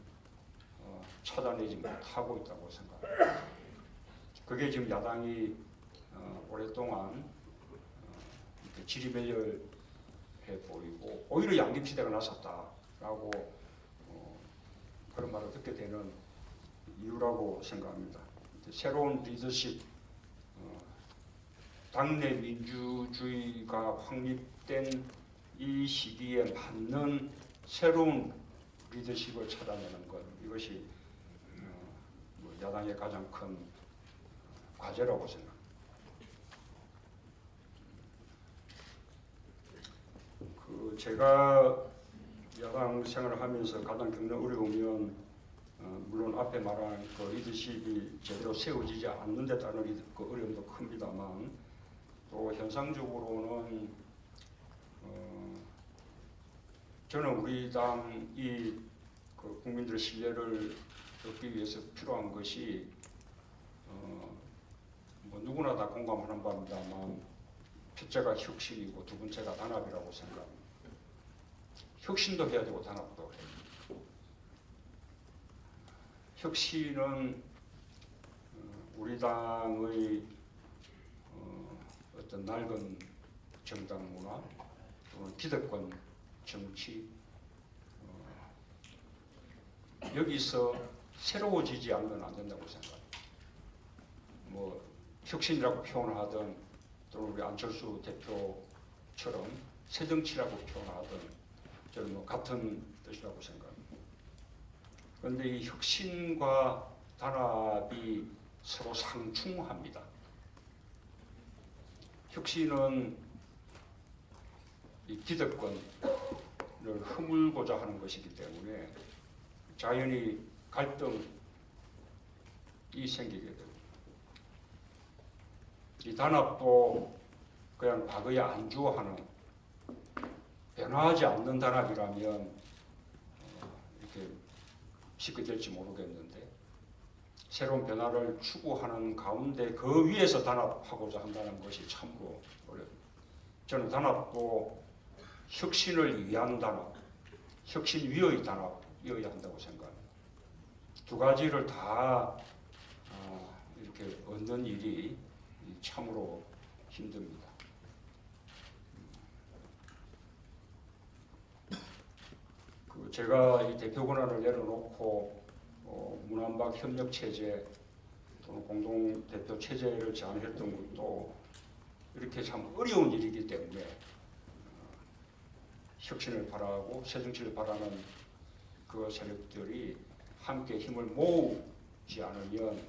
찾아내지 못하고 있다고 생각합니다. 그게 지금 야당이 오랫동안 이렇게 지리멸렬해 보이고 오히려 양김시대가 나섰다라고 그런 말을 듣게 되는 이유라고 생각합니다. 새로운 리더십, 당내 민주주의가 확립된 이 시기에 맞는 새로운 리더십을 찾아내는 것, 이것이 야당의 가장 큰 과제라고 생각합니다. 제가 야당 생활을 하면서 가장 겪는 어려움은 물론 앞에 말한 그 리더십이 제대로 세워지지 않는 데 따른 그 어려움도 큽니다만 또 현상적으로는 저는 우리 당이 그 국민들의 신뢰를 얻기 위해서 필요한 것이 뭐 누구나 다 공감하는 바입니다만 첫째가 혁신이고 두 번째가 단합이라고 생각합니다. 혁신도 해야 되고 단합도 해야 되고. 혁신은 우리 당의 어떤 낡은 정당 문화 또는 기득권 정치 여기서 새로워지지 않으면 안 된다고 생각합니다. 뭐 혁신이라고 표현하든 또는 우리 안철수 대표처럼 새정치라고 표현하든 저는 뭐 같은 뜻이라고 생각합니다. 그런데 이 혁신과 단합이 서로 상충합니다. 혁신은 이 기득권을 허물고자 하는 것이기 때문에 자연히 갈등이 생기게 됩니다. 이 단합도 그냥 과거에 안주하는 변화하지 않는 단합이라면 이렇게 쉽게 될지 모르겠는데 새로운 변화를 추구하는 가운데 그 위에서 단합하고자 한다는 것이 참으로 어렵습니다. 저는 단합도 혁신을 위한 단합, 혁신 위의 단합이어야 한다고 생각합니다. 두 가지를 다 이렇게 얻는 일이 참으로 힘듭니다. 제가 이 대표 권한을 내려놓고 문안박 협력 체제 또는 공동 대표 체제를 제안했던 것도 이렇게 참 어려운 일이기 때문에 혁신을 바라고 새정치를 바라는 그 세력들이 함께 힘을 모으지 않으면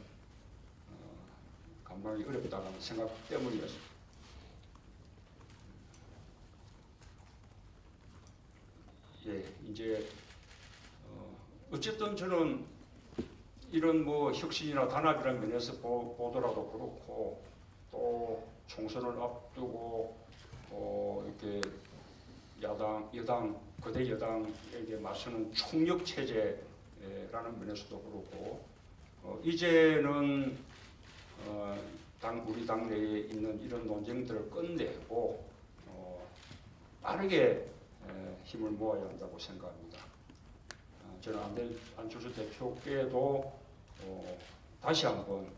감당이 어렵다는 생각 때문이었습니다. 예, 이제 어쨌든 저는 이런 뭐 혁신이나 단합이라는 면에서 보더라도 그렇고 또 총선을 앞두고 이렇게 여당 거대 여당에게 맞서는 총력 체제라는 면에서도 그렇고 이제는 우리 당 내에 있는 이런 논쟁들을 끝내고 빠르게 힘을 모아야 한다고 생각합니다. 저는 안철수 대표께도 다시 한번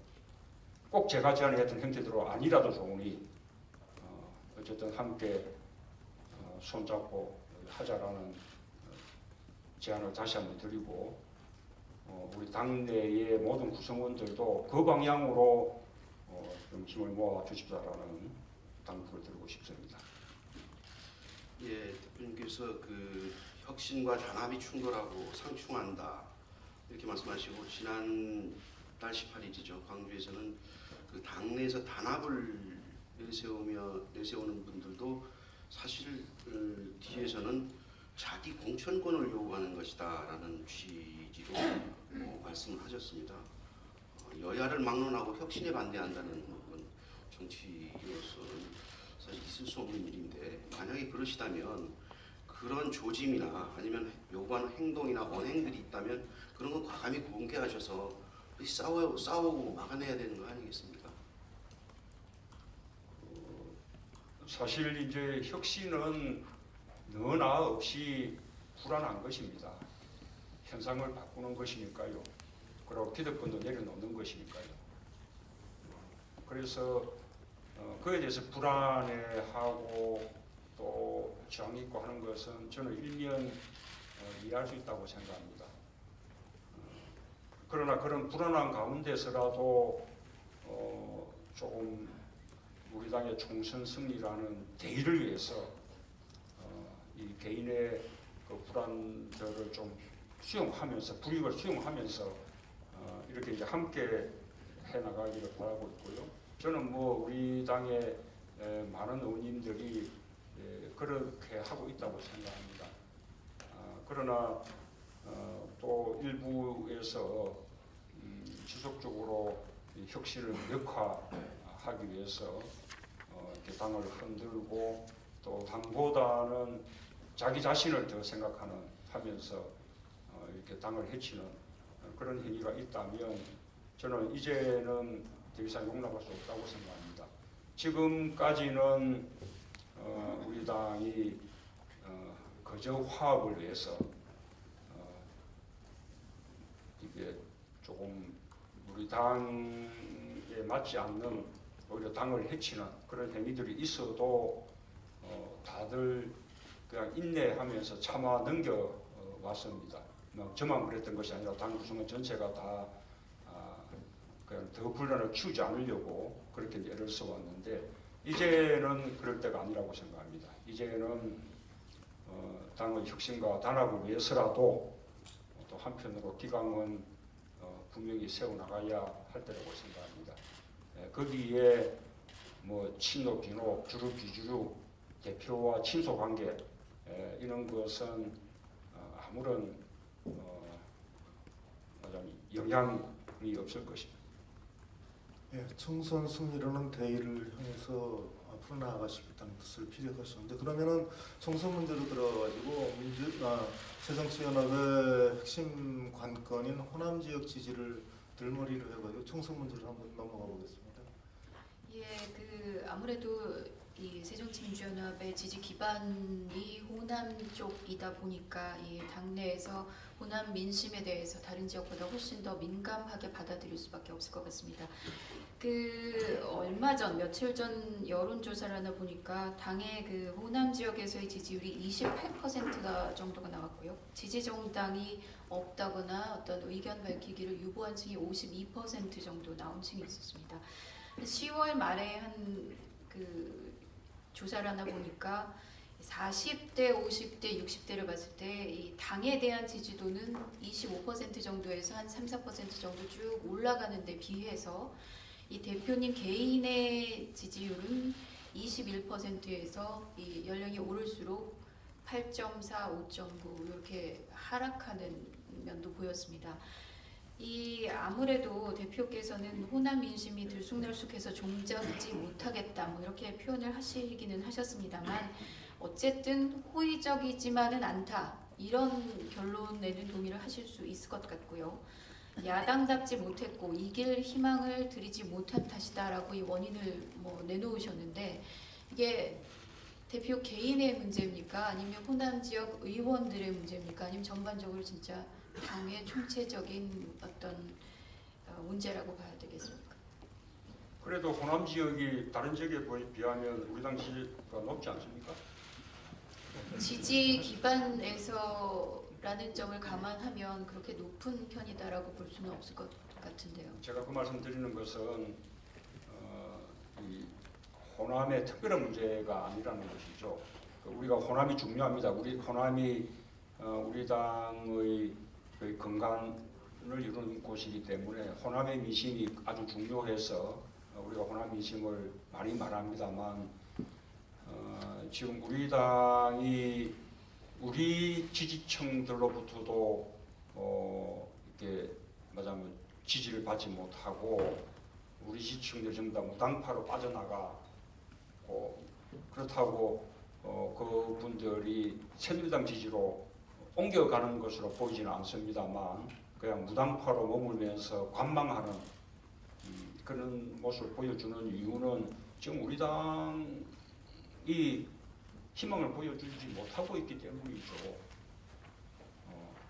꼭 제가 제안했던 형태대로 아니라도 좋으니 어쨌든 함께 손잡고 하자라는 제안을 다시 한번 드리고 우리 당내의 모든 구성원들도 그 방향으로 좀 힘을 모아 주십사라는 당부를 드리고 싶습니다. 예, 대표님께서 그 혁신과 단합이 충돌하고 상충한다 이렇게 말씀하시고 지난 달 18일이죠. 광주에서는 그 당내에서 단합을 내세우는 분들도 사실 뒤에서는 자기 공천권을 요구하는 것이다라는 취지로 말씀을 하셨습니다. 여야를 막론하고 혁신에 반대한다는 건 정치로서는 사실 있을 수 없는 일인데 만약에 그러시다면 그런 조짐이나 아니면 요구하는 행동이나 언행들이 있다면 그런 건 과감히 공개하셔서 싸우고 막아내야 되는 거 아니겠습니까? 사실 이제 혁신은 너나 없이 불안한 것입니다. 현상을 바꾸는 것이니까요. 그리고 기득권도 내려놓는 것이니까요. 그래서 그에 대해서 불안해하고 또 저항 있고 하는 것은 저는 일면 이해할 수 있다고 생각합니다. 그러나 그런 불안한 가운데서라도 조금 우리 당의 총선 승리라는 대의를 위해서 이 개인의 그 불안들을 좀 수용하면서 불이익을 수용하면서 이렇게 이제 함께 해 나가기를 바라고 있고요. 저는 뭐 우리 당의 많은 의원님들이 그렇게 하고 있다고 생각합니다. 그러나 또 일부에서 지속적으로 혁신을 력화하기 위해서 이렇게 당을 흔들고 또 당보다는 자기 자신을 더 생각하면서 이렇게 당을 해치는 그런 행위가 있다면 저는 이제는 더 이상 용납할 수 없다고 생각합니다. 지금까지는 우리 당이 거저 화합을 위해서 이게 조금 우리 당에 맞지 않는 오히려 당을 해치는 그런 행위들이 있어도 다들 그냥 인내하면서 참아 넘겨 왔습니다. 저만 그랬던 것이 아니라 당 구성원 전체가 다 그냥 더 분란을 키우지 않으려고 그렇게 애를 써왔는데 이제는 그럴 때가 아니라고 생각합니다. 이제는 당의 혁신과 단합을 위해서라도 또 한편으로 기강은 분명히 세워나가야 할 때라고 생각합니다. 거기에 뭐 친노 비노 주류 비주류 대표와 친소 관계 이런 것은 아무런 영향이 없을 것입니다. 예, 총선 승리로는 대의를 향해서 앞으로 나아가시겠다는 뜻을 피력하셨는데 그러면은 총선 문제로 들어가지고 새정치연합의 핵심 관건인 호남 지역 지지를 들머리로 해가지고 총선 문제로 한번 넘어가 보겠습니다. 예, 아무래도 이 새정치민주연합의 지지 기반이 호남 쪽이다 보니까 이 당내에서 호남 민심에 대해서 다른 지역보다 훨씬 더 민감하게 받아들일 수밖에 없을 것 같습니다. 얼마 전 며칠 전 여론조사를 하나 보니까 당의 그 호남 지역에서의 지지율이 28%가 정도가 나왔고요. 지지 정당이 없다거나 어떤 의견 밝히기를 유보한 층이 52% 정도 나온 층이 있었습니다. 10월 말에 한 조사를 하나 보니까 40대, 50대, 60대를 봤을 때 이 당에 대한 지지도는 25% 정도에서 한 3, 4% 정도 쭉 올라가는 데 비해서 이 대표님 개인의 지지율은 21%에서 이 연령이 오를수록 8.4, 5.9 이렇게 하락하는 면도 보였습니다. 아무래도 대표께서는 호남 민심이 들쑥날쑥해서 종잡지 못하겠다 뭐 이렇게 표현을 하시기는 하셨습니다만 어쨌든 호의적이지만은 않다 이런 결론에는 동의를 하실 수 있을 것 같고요. 야당답지 못했고 이길 희망을 드리지 못한 탓이다라고 이 원인을 내놓으셨는데 이게 대표 개인의 문제입니까? 아니면 호남 지역 의원들의 문제입니까? 아니면 전반적으로 진짜 당의 총체적인 어떤 문제라고 봐야 되겠습니까? 그래도 호남 지역이 다른 지역에 비하면 우리 당 지지가 높지 않습니까? 지지 기반에서라는 점을 감안하면 그렇게 높은 편이다라고 볼 수는 없을 것 같은데요. 제가 그 말씀 드리는 것은 이 호남의 특별한 문제가 아니라는 것이죠. 우리가 호남이 중요합니다. 호남이 우리 당의 건강을 이루는 곳이기 때문에 호남의 민심이 아주 중요해서 우리가 호남 민심을 많이 말합니다만 지금 우리 당이 우리 지지층들로부터도 이렇게 말하자면 지지를 받지 못하고 우리 지지층들 전부 다 무당파로 빠져나가고 그렇다고 그분들이 새누리당 지지로 옮겨가는 것으로 보이지는 않습니다만 그냥 무당파로 머물면서 관망하는 그런 모습을 보여주는 이유는 지금 우리 당이 희망을 보여주지 못하고 있기 때문이죠.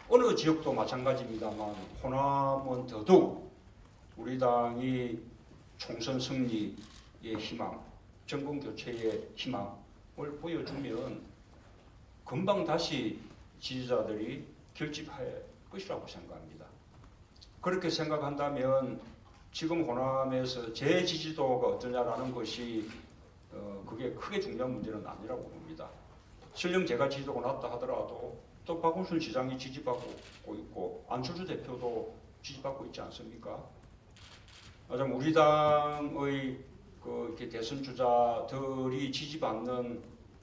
어느 지역도 마찬가지입니다만 호남은 더더욱 우리 당이 총선 승리의 희망, 정권 교체의 희망을 보여주면 금방 다시 지지자들이 결집할 것이라고 생각합니다. 그렇게 생각한다면 지금 호남에서 제 지지도가 어떠냐라는 것이 그게 크게 중요한 문제는 아니라고 봅니다. 설령 제가 지지도가 낮다 하더라도 또 박원순 시장이 지지받고 있고 안철수 대표도 지지받고 있지 않습니까? 우리 당의 이렇게 대선 주자들이 지지받는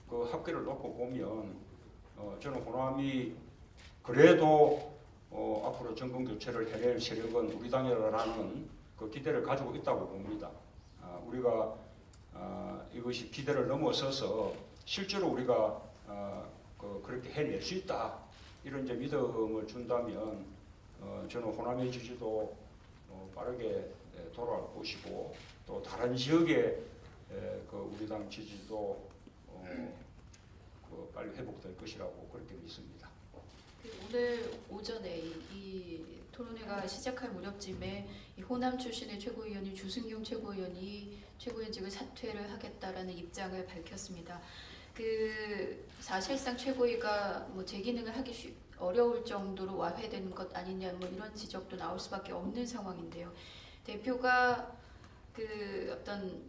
그 합계를 놓고 보면 저는 호남이 그래도 앞으로 정권 교체를 해낼 세력은 우리 당이라는 그 기대를 가지고 있다고 봅니다. 우리가 이것이 기대를 넘어서서 실제로 우리가 그렇게 해낼 수 있다 이런 이제 믿음을 준다면 저는 호남의 지지도 빠르게 돌아올 것이고 또 다른 지역의 그 우리 당 지지도 빨리 회복될 것이라고 그렇게 믿습니다. 오늘 오전에 이 토론회가 시작할 무렵쯤에 이 호남 출신의 최고위원인 주승용 최고위원이 최고위원직을 사퇴를 하겠다라는 입장을 밝혔습니다. 사실상 최고위가 재기능을 하기 어려울 정도로 와해되는 것 아니냐 이런 지적도 나올 수밖에 없는 상황인데요. 대표가 어떤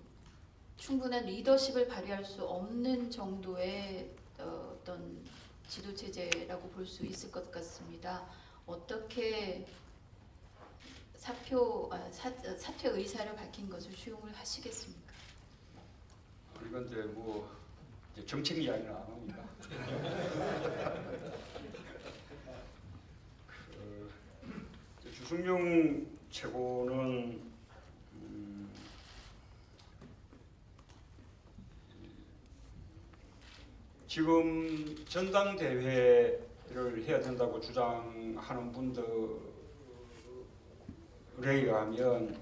충분한 리더십을 발휘할 수 없는 정도의 어떤 지도 체제라고 볼 수 있을 것 같습니다. 어떻게 사퇴 의사를 밝힌 것을 수용을 하시겠습니까? 그런데 이제 정책 이야기는 안 합니다. 주승용 최고는 지금 전당대회를 해야 된다고 주장하는 분들에 의하면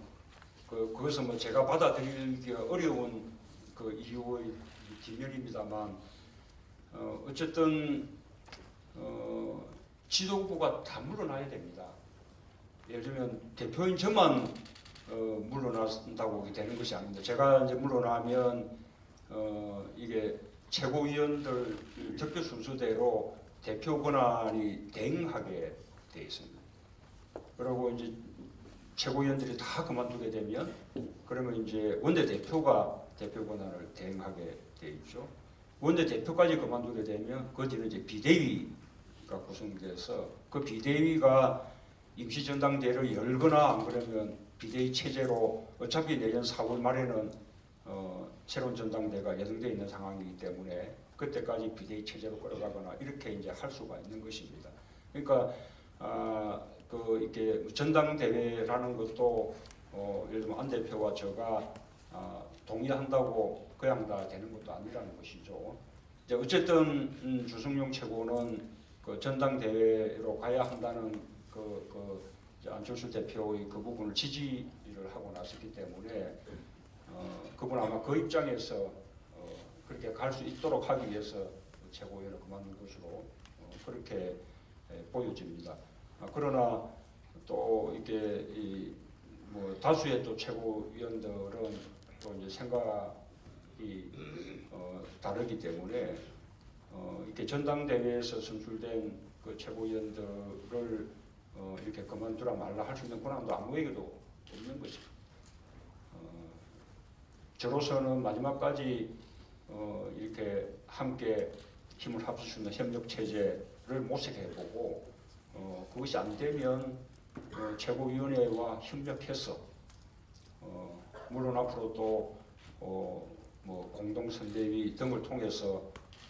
그것은 제가 받아들이기 어려운 그 이유의 뒷면입니다만 어쨌든 지도부가 다 물러나야 됩니다. 예를 들면 대표인 저만 물러난다고 되는 것이 아닙니다. 제가 이제 물러나면 이게 최고위원들 득표 순서대로 대표 권한이 대행하게 돼 있습니다. 그리고 이제 최고위원들이 다 그만두게 되면 그러면 이제 원내대표가 대표 권한을 대행하게 돼 있죠. 원내대표까지 그만두게 되면 그 뒤는 이제 비대위가 구성돼서 그 비대위가 임시전당대회를 열거나 안 그러면 비대위 체제로 어차피 내년 4월 말에는 새로운 전당대회가 예정되어 있는 상황이기 때문에 그때까지 비대위 체제로 끌어가거나 이렇게 이제 할 수가 있는 것입니다. 그러니까 이렇게 전당대회라는 것도 예를 들면 안 대표와 제가 동의한다고 그냥 다 되는 것도 아니라는 것이죠. 이제 어쨌든 주승용 최고는 그 전당대회로 가야 한다는 안철수 대표의 그 부분을 지지를 하고 나섰기 때문에 그분 아마 그 입장에서 그렇게 갈 수 있도록 하기 위해서 최고위원을 그만둔 것으로 그렇게 보여집니다. 그러나 또 이게 뭐 다수의 또 최고위원들은 또 이제 생각이 다르기 때문에 이렇게 전당대회에서 선출된 그 최고위원들을 이렇게 그만두라 말라 할 수 있는 권한도 아무에게도 없는 것입니다. 저로서는 마지막까지 이렇게 함께 힘을 합칠 수 있는 협력 체제를 모색해보고 그것이 안 되면 최고위원회와 협력해서 물론 앞으로 또 뭐 공동선대위 등을 통해서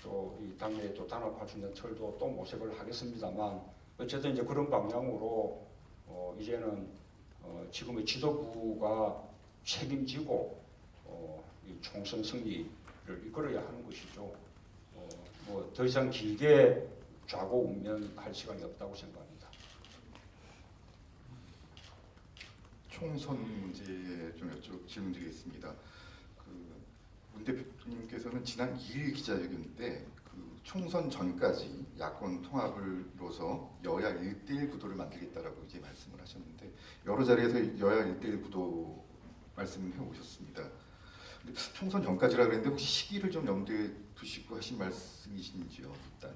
또 이 당내에 또 단합할 수 있는 틀도 또 모색을 하겠습니다만 어쨌든 이제 그런 방향으로 이제는 지금의 지도부가 책임지고 이 총선 승리를 이끌어야 하는 것이죠. 뭐 더 이상 길게 좌고우면할 시간이 없다고 생각합니다. 총선 문제에 좀 질문드리겠습니다. 문 대표님께서는 지난 2일 기자회견 때 총선 전까지 야권 통합을 이뤄서 여야 1대1 구도를 만들겠다라고 이제 말씀을 하셨는데 여러 자리에서 여야 1대1 구도 말씀을 해오셨습니다. 근데 총선 전까지라 그랬는데 혹시 시기를 좀 염두에 두시고 하신 말씀이신지요? 일단.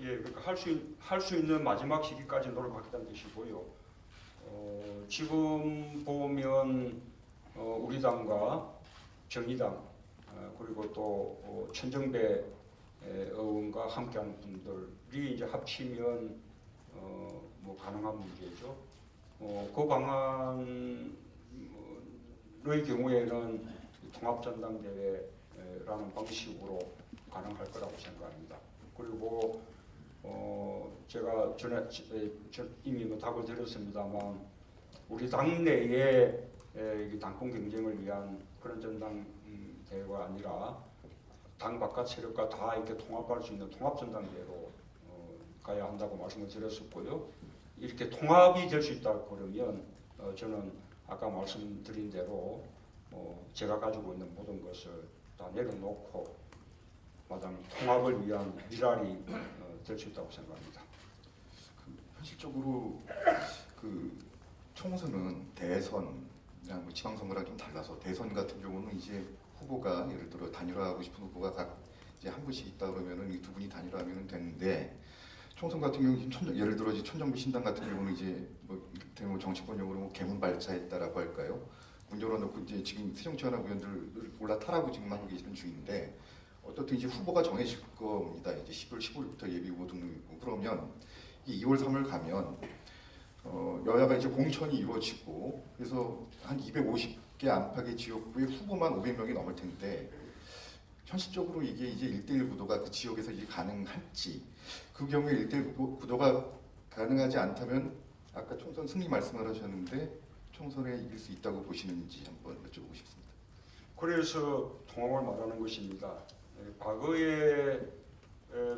예, 그러니까 할 수 있는 마지막 시기까지 노력하겠다는 뜻이고요. 지금 보면 우리 당과 정의당 그리고 또 천정배 의원과 함께하는 분들이 이제 합치면 뭐 가능한 문제죠. 그 방안의 경우에는 통합전당대회라는 방식으로 가능할 거라고 생각합니다. 그리고 제가 전에 이미 뭐 답을 드렸습니다만 우리 당내에 당권 경쟁을 위한 그런 전당대회가 아니라 당 바깥 세력과 다 이렇게 통합할 수 있는 통합전당대회로 가야 한다고 말씀을 드렸었고요. 이렇게 통합이 될 수 있다 그러면 저는 아까 말씀드린 대로 제가 가지고 있는 모든 것을 다 내려놓고 마땅히 통합을 위한 미랄이 될 수 있다고 생각합니다. 현실적으로 총선은 대선이랑 뭐 지방선거랑 좀 달라서 대선 같은 경우는 이제 후보가 예를 들어 단일화하고 싶은 후보가 각 이제 한 분씩 있다 그러면은 이 두 분이 단일화하면 되는데 총선 같은 경우 예를 들어 이제 천정부 신당 같은 경우는 이제 뭐 정치권 용어로 뭐 개문발차했다라고 할까요? 문 열어놓고 이제 지금 새정치연합 의원들을 올라타라고 지금 하고 계시는 중인데 어떻든 이제 후보가 정해질 겁니다. 이제 10월 15일부터 예비 후보 등록이고 그러면 이 2월 3월 가면 여야가 이제 공천이 이루어지고 그래서 한 250개 안팎의 지역구에 후보만 500명이 넘을 텐데 현실적으로 이게 이제 1대1 구도가 그 지역에서 이제 가능할지 그 경우에 1대1 구도가 가능하지 않다면 아까 총선 승리 말씀을 하셨는데 총선에 이길 수 있다고 보시는지 한번 여쭤보고 싶습니다. 그래서 통합을 말하는 것입니다. 과거에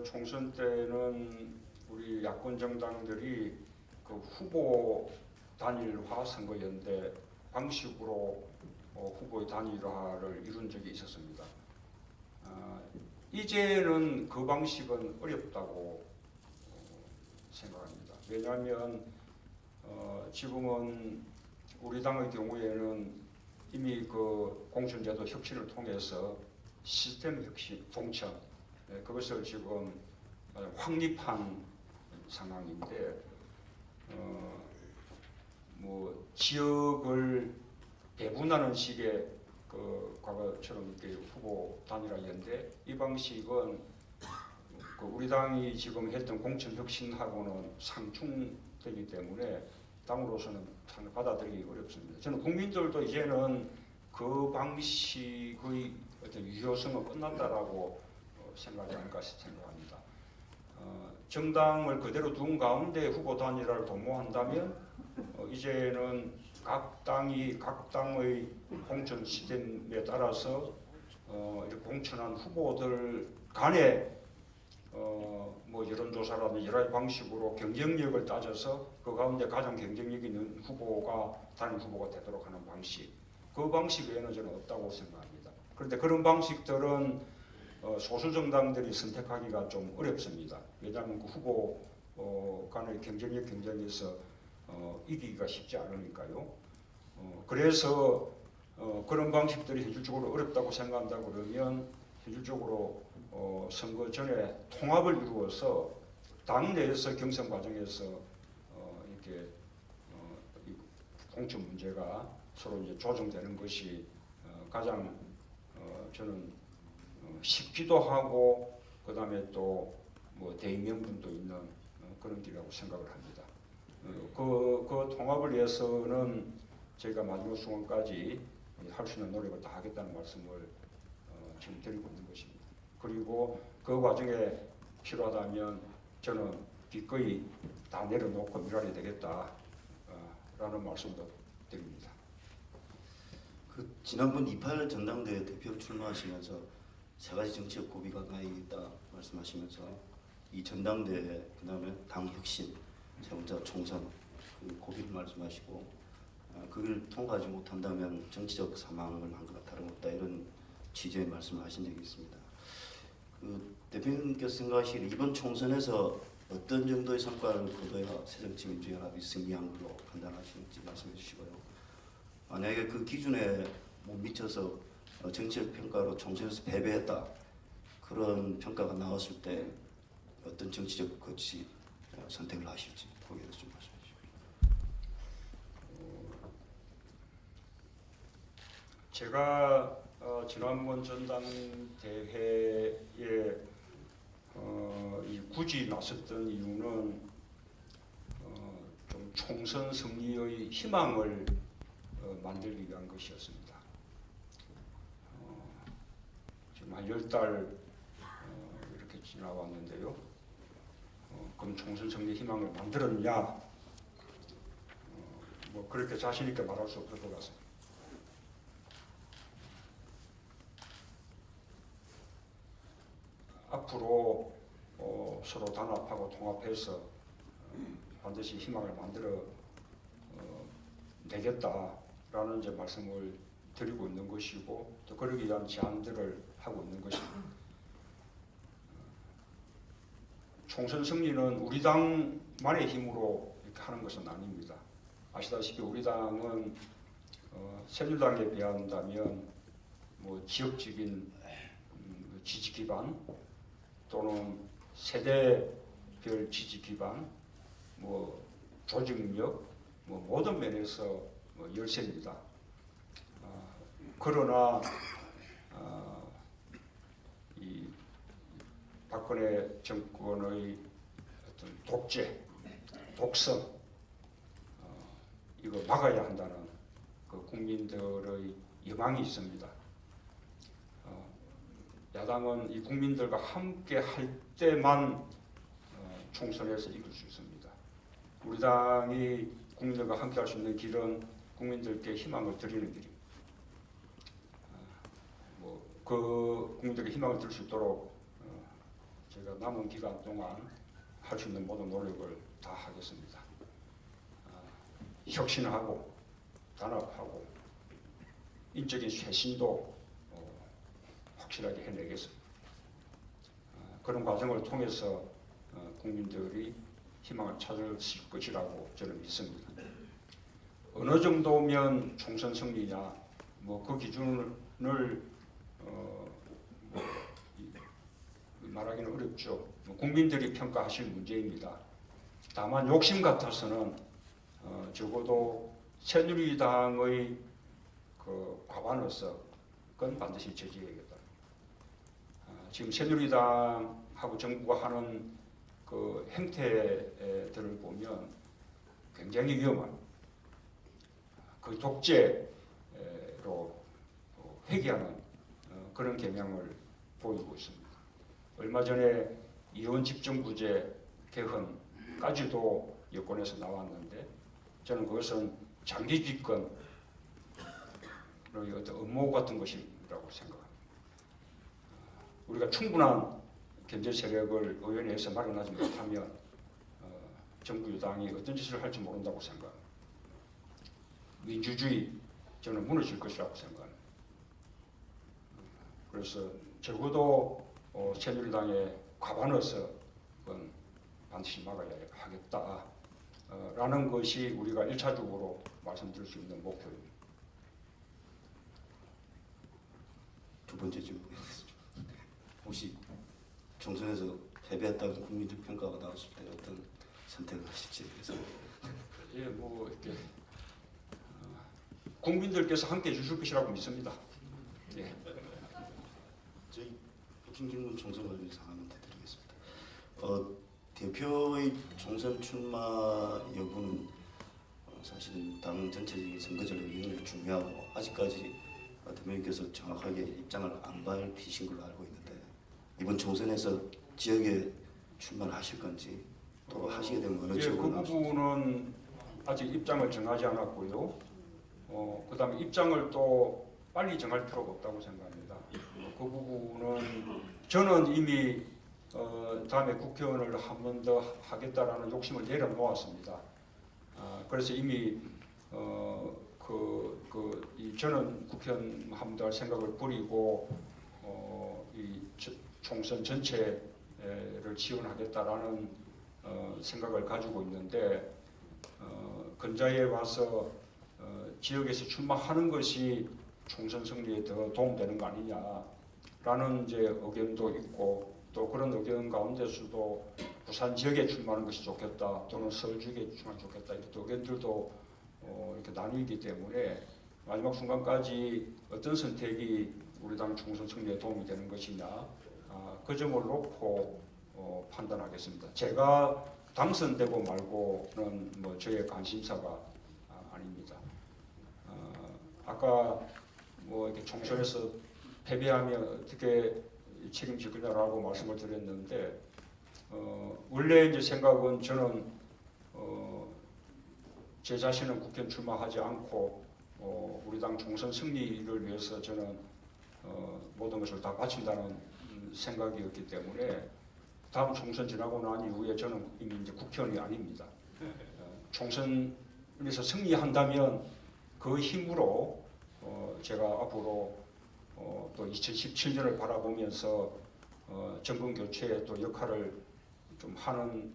총선 때는 우리 야권 정당들이 그 후보 단일화 선거연대 방식으로 후보의 단일화를 이룬 적이 있었습니다. 이제는 그 방식은 어렵다고 생각합니다. 왜냐하면 지금은 우리 당의 경우에는 이미 그 공천제도 혁신을 통해서 시스템 혁신, 공천 그것을 지금 확립한 상황인데 뭐 지역을 배분하는 식의 그 과거처럼 이렇게 후보 단일화였는데 이 방식은 그 우리 당이 지금 했던 공천 혁신하고는 상충되기 때문에 당으로서는 상당히 받아들이기 어렵습니다. 저는 국민들도 이제는 그 방식의 어떤 유효성은 끝난다라고 생각하지 않을까 생각합니다. 정당을 그대로 둔 가운데 후보 단일화를 도모한다면 이제는 각 당이 각 당의 공천 시스템에 따라서 이렇게 공천한 후보들 간에 뭐 여론조사라든지 여러 가지 방식으로 경쟁력을 따져서 그 가운데 가장 경쟁력 있는 후보가 단일 후보가 되도록 하는 방식, 그 방식 외에는 저는 없다고 생각합니다. 그런데 그런 방식들은 소수 정당들이 선택하기가 좀 어렵습니다. 왜냐하면 그 후보 간의 경쟁력 경쟁에서 이기기가 쉽지 않으니까요. 그래서 그런 방식들이 현실적으로 어렵다고 생각한다 그러면 현실적으로 선거 전에 통합을 이루어서 당 내에서 경선 과정에서 이렇게 이 공천 문제가 서로 이제 조정되는 것이 가장 저는 쉽기도 하고 그다음에 또 뭐 대의명분도 있는 그런 길이라고 생각을 합니다. 그 통합을 위해서는 저희가 마지막 순간까지 할 수 있는 노력을 다 하겠다는 말씀을 지금 드리고 있는 것입니다. 그리고 그 과정에 필요하다면 저는 기꺼이 다 내려놓고 밀어야 되겠다라는 말씀도 드립니다. 그 지난번 28 전당대회 대표로 출마하시면서 세 가지 정치적 고비가 가해있다 말씀하시면서 이 전당대회 그다음에 당 혁신 세 번째 총선 그 고비를 말씀하시고 그걸 통과하지 못한다면 정치적 사망을 한 것과 다름없다 이런 취지의 말씀을 하신 적이 있습니다. 그 대표님께서 생각하시기에 이번 총선에서 어떤 정도의 성과를 거둬야 새정치민주연합이 승리한 걸로 판단하시는지 말씀해 주시고요. 만약에 그 기준에 못 미쳐서 정치적 평가로 총선에서 패배했다 그런 평가가 나왔을 때 어떤 정치적 거치 선택을 하실지 거기에 대해서 좀 말씀해 주십시오. 제가 지난번 전당대회에 굳이 나섰던 이유는 좀 총선 승리의 희망을 만들기 위한 것이었습니다. 지금 한 10달 이렇게 지나왔는데요. 그럼 총선 승리 희망을 만들었냐? 뭐 그렇게 자신 있게 말할 수 없을 것 같습니다. 앞으로 서로 단합하고 통합해서 반드시 희망을 만들어 내겠다라는 이제 말씀을 드리고 있는 것이고 또 그러기 위한 제안들을 하고 있는 것입니다. 총선 승리는 우리 당만의 힘으로 이렇게 하는 것은 아닙니다. 아시다시피 우리 당은 새누리당에 비한다면 뭐 지역적인 지지 기반 또는 세대별 지지 기반, 뭐 조직력, 뭐 모든 면에서 뭐 열세입니다. 그러나 이 박근혜 정권의 어떤 독재, 독성 이거 막아야 한다는 그 국민들의 여망이 있습니다. 야당은 이 국민들과 함께 할 때만 총선에서 이길 수 있습니다. 우리 당이 국민들과 함께 할 수 있는 길은 국민들께 희망을 드리는 길입니다. 그 국민들께 희망을 드릴 수 있도록 제가 남은 기간 동안 할 수 있는 모든 노력을 다 하겠습니다. 혁신하고 단합하고 인적인 쇄신도 확실하게 해내겠습니다. 그런 과정을 통해서 국민들이 희망을 찾을 것이라고 저는 믿습니다. 어느 정도면 총선 승리냐, 뭐 그 기준을 말하기는 어렵죠. 국민들이 평가하실 문제입니다. 다만 욕심 같아서는 적어도 새누리당의 그 과반으로서 그건 반드시 저지해야겠다. 지금 새누리당하고 정부가 하는 그 행태들을 보면 굉장히 위험한 그 독재로 회귀하는 그런 경향을 보이고 있습니다. 얼마 전에 이원 집정부제 개헌까지도 여권에서 나왔는데 저는 그것은 장기 집권의 어떤 음모 같은 것이라고 생각합니다. 우리가 충분한 견제 세력을 의원회에서 마련하지 못하면 정부 여당이 어떤 짓을 할지 모른다고 생각합니다. 민주주의 저는 무너질 것이라고 생각합니다. 그래서 적어도 새누리당의 과반에서 반드시 막아야 하겠다라는 것이 우리가 1차적으로 말씀드릴 수 있는 목표입니다. 두 번째 질문. 혹시 총선에서 패배했다는 국민들 평가가 나왔을 때 어떤 선택을 하실지 그래서 예, 뭐 이렇게 국민들께서 함께 해주실 것이라고 믿습니다. 예. 저희 핵심 질문 총선 관련 상황한테 드리겠습니다. 대표의 총선 출마 여부는 사실 당 전체적인 선거적 의견이 중요하고 아직까지 대표님께서 정확하게 입장을 안 밝히신 걸로 알고 있는데 이번 총선에서 지역에 출마를 하실 건지 또 하시게 되면 어느 예, 그 지역으로 나오실지. 부분은 아직 입장을 정하지 않았고요. 그다음에 입장을 또 빨리 정할 필요가 없다고 생각합니다. 그 부분은 저는 이미 다음에 국회의원을 한 번 더 하겠다라는 욕심을 내려놓았습니다. 그래서 이미 저는 국회의원 한 번 더 할 생각을 버리고 이 총선 전체를 지원하겠다라는 생각을 가지고 있는데 근자에 와서 지역에서 출마하는 것이 총선 승리에 더 도움되는 거 아니냐라는 이제 의견도 있고 또 그런 의견 가운데서도 부산 지역에 출마하는 것이 좋겠다 또는 서울 지역에 출마하는 것이 좋겠다 이렇게 의견들도 이렇게 나뉘기 때문에 마지막 순간까지 어떤 선택이 우리 당 총선 승리에 도움이 되는 것이냐 그 점을 놓고 판단하겠습니다. 제가 당선되고 말고는 뭐 저의 관심사가 아닙니다. 아까 뭐 이렇게 총선에서 패배하면 어떻게 책임질 거냐라고 말씀을 드렸는데 원래 이제 생각은 저는 제 자신은 국회의원 출마하지 않고 우리 당 총선 승리를 위해서 저는 모든 것을 다 바친다는 생각이었기 때문에 다음 총선 지나고 난 이후에 저는 이미 이제 국회의원이 아닙니다. 총선에서 승리한다면 그 힘으로 제가 앞으로 또 2017년을 바라보면서 정권 교체의 또 역할을 좀 하는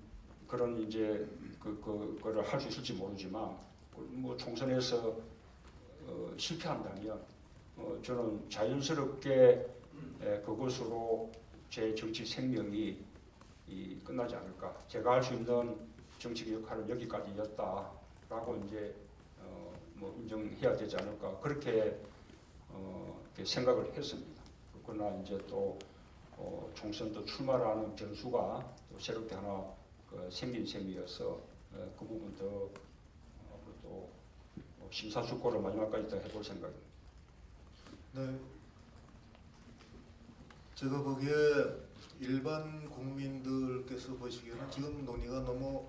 그런 이제 그거를 할 수 있을지 모르지만 뭐 총선에서 실패한다면 저는 자연스럽게 그것으로 제 정치 생명이 끝나지 않을까. 제가 할 수 있는 정치 역할은 여기까지였다라고 이제 뭐 인정해야 되지 않을까. 그렇게 생각을 했습니다. 그러나 이제 또 총선도 출마라는 변수가 또 새롭게 하나 생긴 셈이어서 그 부분도 앞으로 또 심사숙고를 마지막까지 더 해볼 생각입니다. 네, 제가 보기에 일반 국민들께서 보시기에는 지금 논의가 너무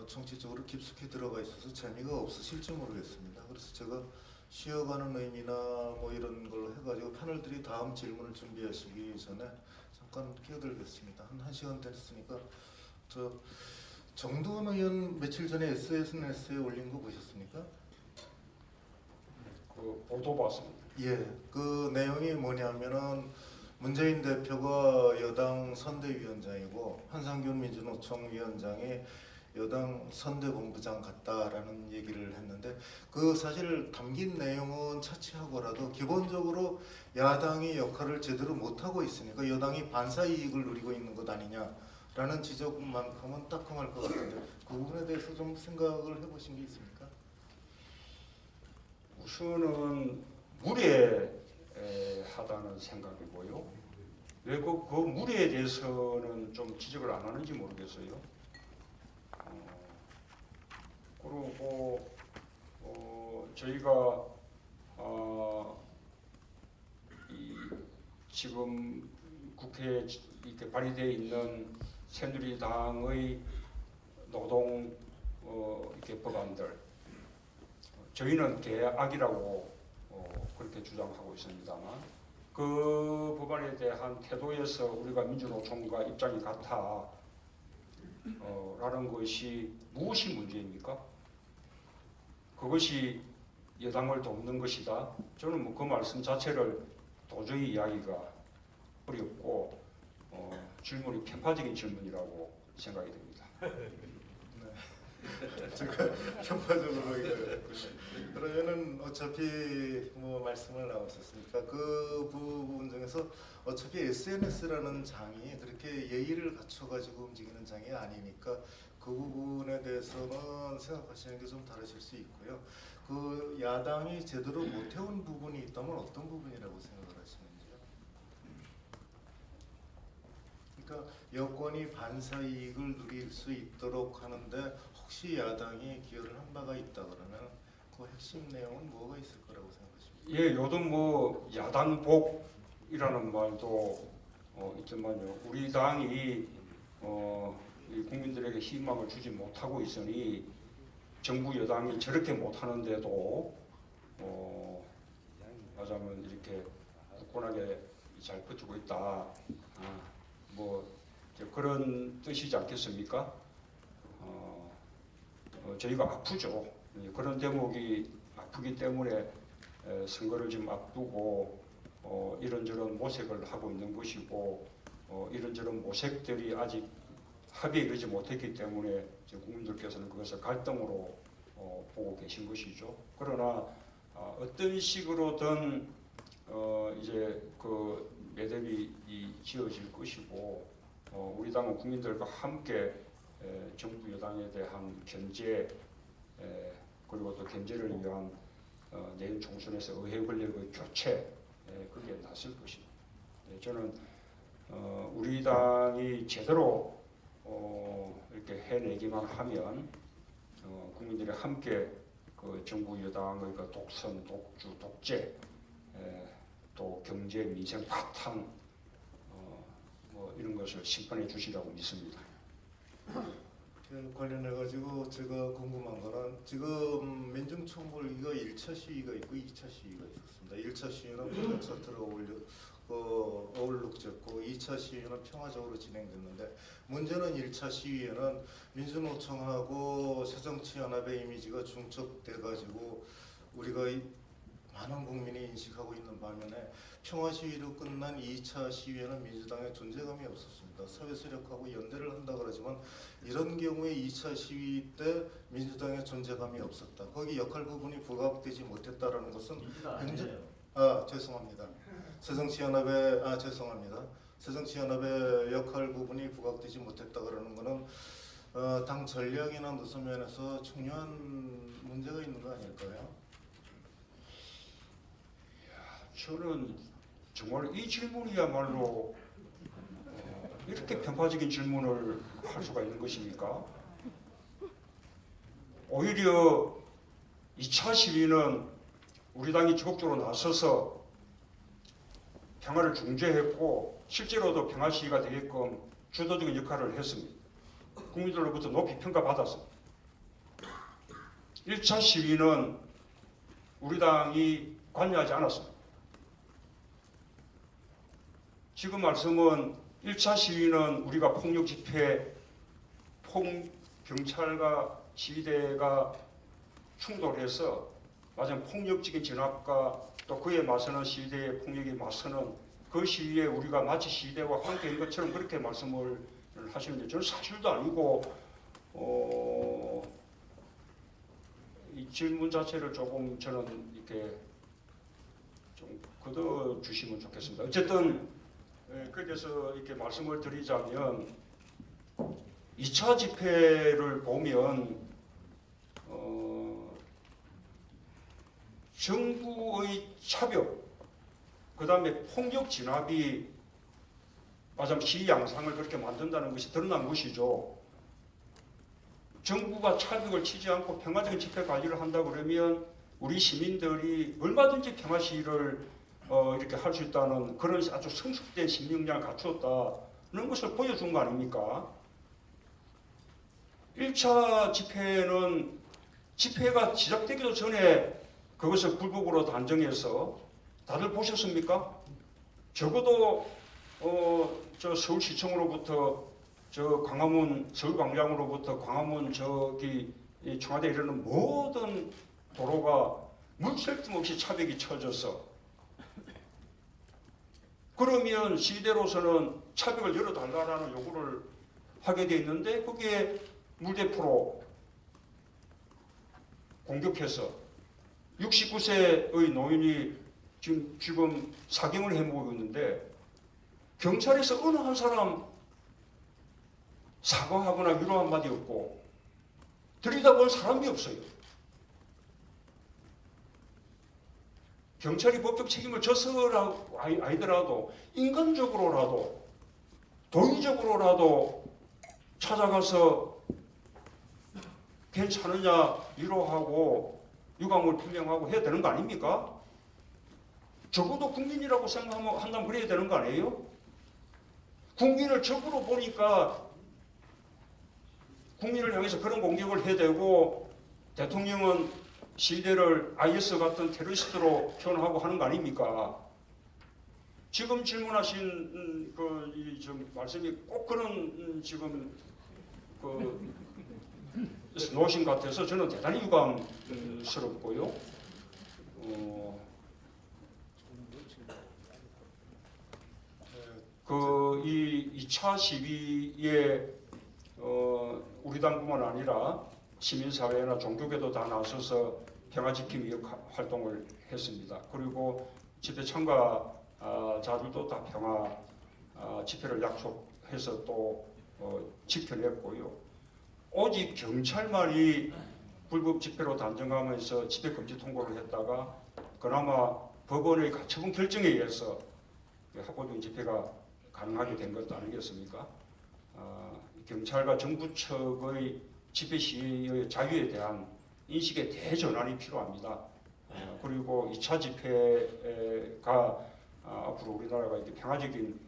정치적으로 깊숙이 들어가 있어서 재미가 없으실지 모르겠습니다. 그래서 제가 쉬어가는 의미나 뭐 이런 걸로 해가지고 패널들이 다음 질문을 준비하시기 전에 잠깐 끼어들겠습니다. 한 1시간 됐으니까 저 정두원 의원 며칠 전에 SNS에 올린 거 보셨습니까? 그 보도 봤습니다. 예, 그 내용이 뭐냐면은 문재인 대표가 여당 선대위원장이고 한상균 민주노총 위원장이 여당 선대본부장 같다라는 얘기를 했는데 그 사실 담긴 내용은 차치하고라도 기본적으로 야당이 역할을 제대로 못하고 있으니까 여당이 반사 이익을 누리고 있는 것 아니냐라는 지적만큼은 따끔할 것 같은데 그 부분에 대해서 좀 생각을 해보신 게 있습니까? 우선은 무례하다는 생각이고요. 왜 그 무례에 대해서는 좀 지적을 안 하는지 모르겠어요. 그리고 저희가 지금 국회에 이렇게 발의되어 있는 새누리당의 노동 이렇게 법안들 저희는 개악이라고 그렇게 주장하고 있습니다만 그 법안에 대한 태도에서 우리가 민주노총과 입장이 같아 라는 것이 무엇이 문제입니까? 그것이 여당을 돕는 것이다. 저는 뭐 그 말씀 자체를 도저히 이야기가 어렵고 질문이 편파적인 질문이라고 생각이 됩니다. 제가 편파적으로 그러면은 어차피 뭐 말씀을 나왔었으니까 그 부분 중에서 어차피 SNS라는 장이 그렇게 예의를 갖춰가지고 움직이는 장이 아니니까 그 부분에 대해서는 생각하시는 게 좀 다르실 수 있고요. 그 야당이 제대로 못 해온 부분이 있다면 어떤 부분이라고 생각을 하시는지요? 그러니까 여권이 반사 이익을 누릴 수 있도록 하는데 혹시 야당이 기여를 한 바가 있다 그러면 그 핵심 내용은 뭐가 있을 거라고 생각하십니까? 예, 요즘 뭐 야당복이라는 말도 있지만요. 우리 당이 이 국민들에게 희망을 주지 못하고 있으니 정부 여당이 저렇게 못하는데도 말하자면 이렇게 굳건하게 잘 버티고 있다. 뭐 그런 뜻이지 않겠습니까? 저희가 아프죠. 그런 대목이 아프기 때문에 선거를 지금 앞두고 이런저런 모색을 하고 있는 것이고 이런저런 모색들이 아직 합의에 이르지 못했기 때문에 국민들께서는 그것을 갈등으로 보고 계신 것이죠. 그러나 어떤 식으로든 이제 그 매듭이 지어질 것이고 우리 당은 국민들과 함께 정부 여당에 대한 견제 그리고 또 견제를 위한 내년 총선에서 의회 권력의 교체 그게 나설 것입니다. 저는 우리 당이 제대로 이렇게 해내기만 하면 국민들이 함께 그 정부 여당의 그 독선, 독주, 독재 또 경제, 민생 파탄 뭐 이런 것을 심판해 주시라고 믿습니다. 관련해 가지고 제가 궁금한 거는 지금 민중총궐 이거 1차 시위가 있고 2차 시위가 있었습니다. 1차 시위는 부동산으로 어울룩졌고 2차 시위는 평화적으로 진행됐는데 문제는 1차 시위에는 민주노총하고 새정치연합의 이미지가 중첩돼 가지고 우리가 많은 국민이 인식하고 있는 반면에 평화 시위로 끝난 2차 시위에는 민주당의 존재감이 없었습니다. 사회 세력하고 연대를 한다 그러지만 이런 경우에 2차 시위 때 민주당의 존재감이 없었다. 거기 역할 부분이 부각되지 못했다라는 것은 죄송합니다. 새정치연합의 죄송합니다. 새정치연합의 역할 부분이 부각되지 못했다 그러는 것은 당 전략이나 무슨 면에서 중요한 문제가 있는 거 아닐까요? 저는 정말 이 질문이야말로 이렇게 편파적인 질문을 할 수가 있는 것입니까? 오히려 2차 시위는 우리 당이 적극적으로 나서서 평화를 중재했고 실제로도 평화 시위가 되게끔 주도적인 역할을 했습니다. 국민들로부터 높이 평가받았습니다. 1차 시위는 우리 당이 관여하지 않았습니다. 지금 말씀은 1차 시위는 우리가 폭력 집회, 경찰과 시위대가 충돌해서 맞은 폭력적인 진압과 또 그에 맞서는 시위대의 폭력에 맞서는 그 시위에 우리가 마치 시대와 함께인 것처럼 그렇게 말씀을 하시는데 저는 사실도 아니고 이 질문 자체를 조금 저는 이렇게 좀 걷어 주시면 좋겠습니다. 어쨌든 그래서 이렇게 말씀을 드리자면 2차 집회를 보면 정부의 차벽, 그 다음에 폭력 진압이 마침 시위 양상을 그렇게 만든다는 것이 드러난 것이죠. 정부가 차벽을 치지 않고 평화적인 집회 관리를 한다 그러면 우리 시민들이 얼마든지 평화 시위를 이렇게 할 수 있다는 그런 아주 성숙된 심리력을 갖추었다는 것을 보여준 거 아닙니까? 1차 집회는 집회가 시작되기도 전에 그것을 불복으로 단정해서 다들 보셨습니까? 적어도 저 서울시청으로부터 저 광화문 서울광장으로부터 광화문 저기 이 청와대에 이르는 모든 도로가 물샐 틈 없이 차벽이 쳐져서 그러면 시대로서는 차벽을 열어달라는 요구를 하게 돼 있는데 거기에 물대포로 공격해서 69세의 노인이 지금 사경을 해먹고 있는데 경찰에서 어느 한 사람 사과하거나 위로 한마디 없고 들여다볼 사람이 없어요. 경찰이 법적 책임을 져서라도 아니더라도 인간적으로라도 도의적으로라도 찾아가서 괜찮으냐 위로하고 유감을 표명하고 해야 되는 거 아닙니까? 적어도 국민이라고 생각한다면 그래야 되는 거 아니에요? 국민을 적으로 보니까 국민을 향해서 그런 공격을 해대고 대통령은 시대를 IS 같은 테러리스트로 표현하고 하는 거 아닙니까? 지금 질문하신 이 말씀이 꼭 그런 지금 노신 같아서 저는 대단히 유감스럽고요. 이 2차 시위에 우리 당뿐만 아니라 시민사회나 종교계도 다 나서서 평화지킴이 활동을 했습니다. 그리고 집회 참가자들도 다 평화 집회를 약속해서 또 지켜냈고요. 오직 경찰만이 불법 집회로 단정하면서 집회 금지 통보를 했다가 그나마 법원의 가처분 결정에 의해서 합법적인 집회가 가능하게 된 것도 아니겠습니까? 경찰과 정부 측의 집회 시위의 자유에 대한 인식의 대전환이 필요합니다. 그리고 2차 집회가 앞으로 우리나라가 이렇게 평화적인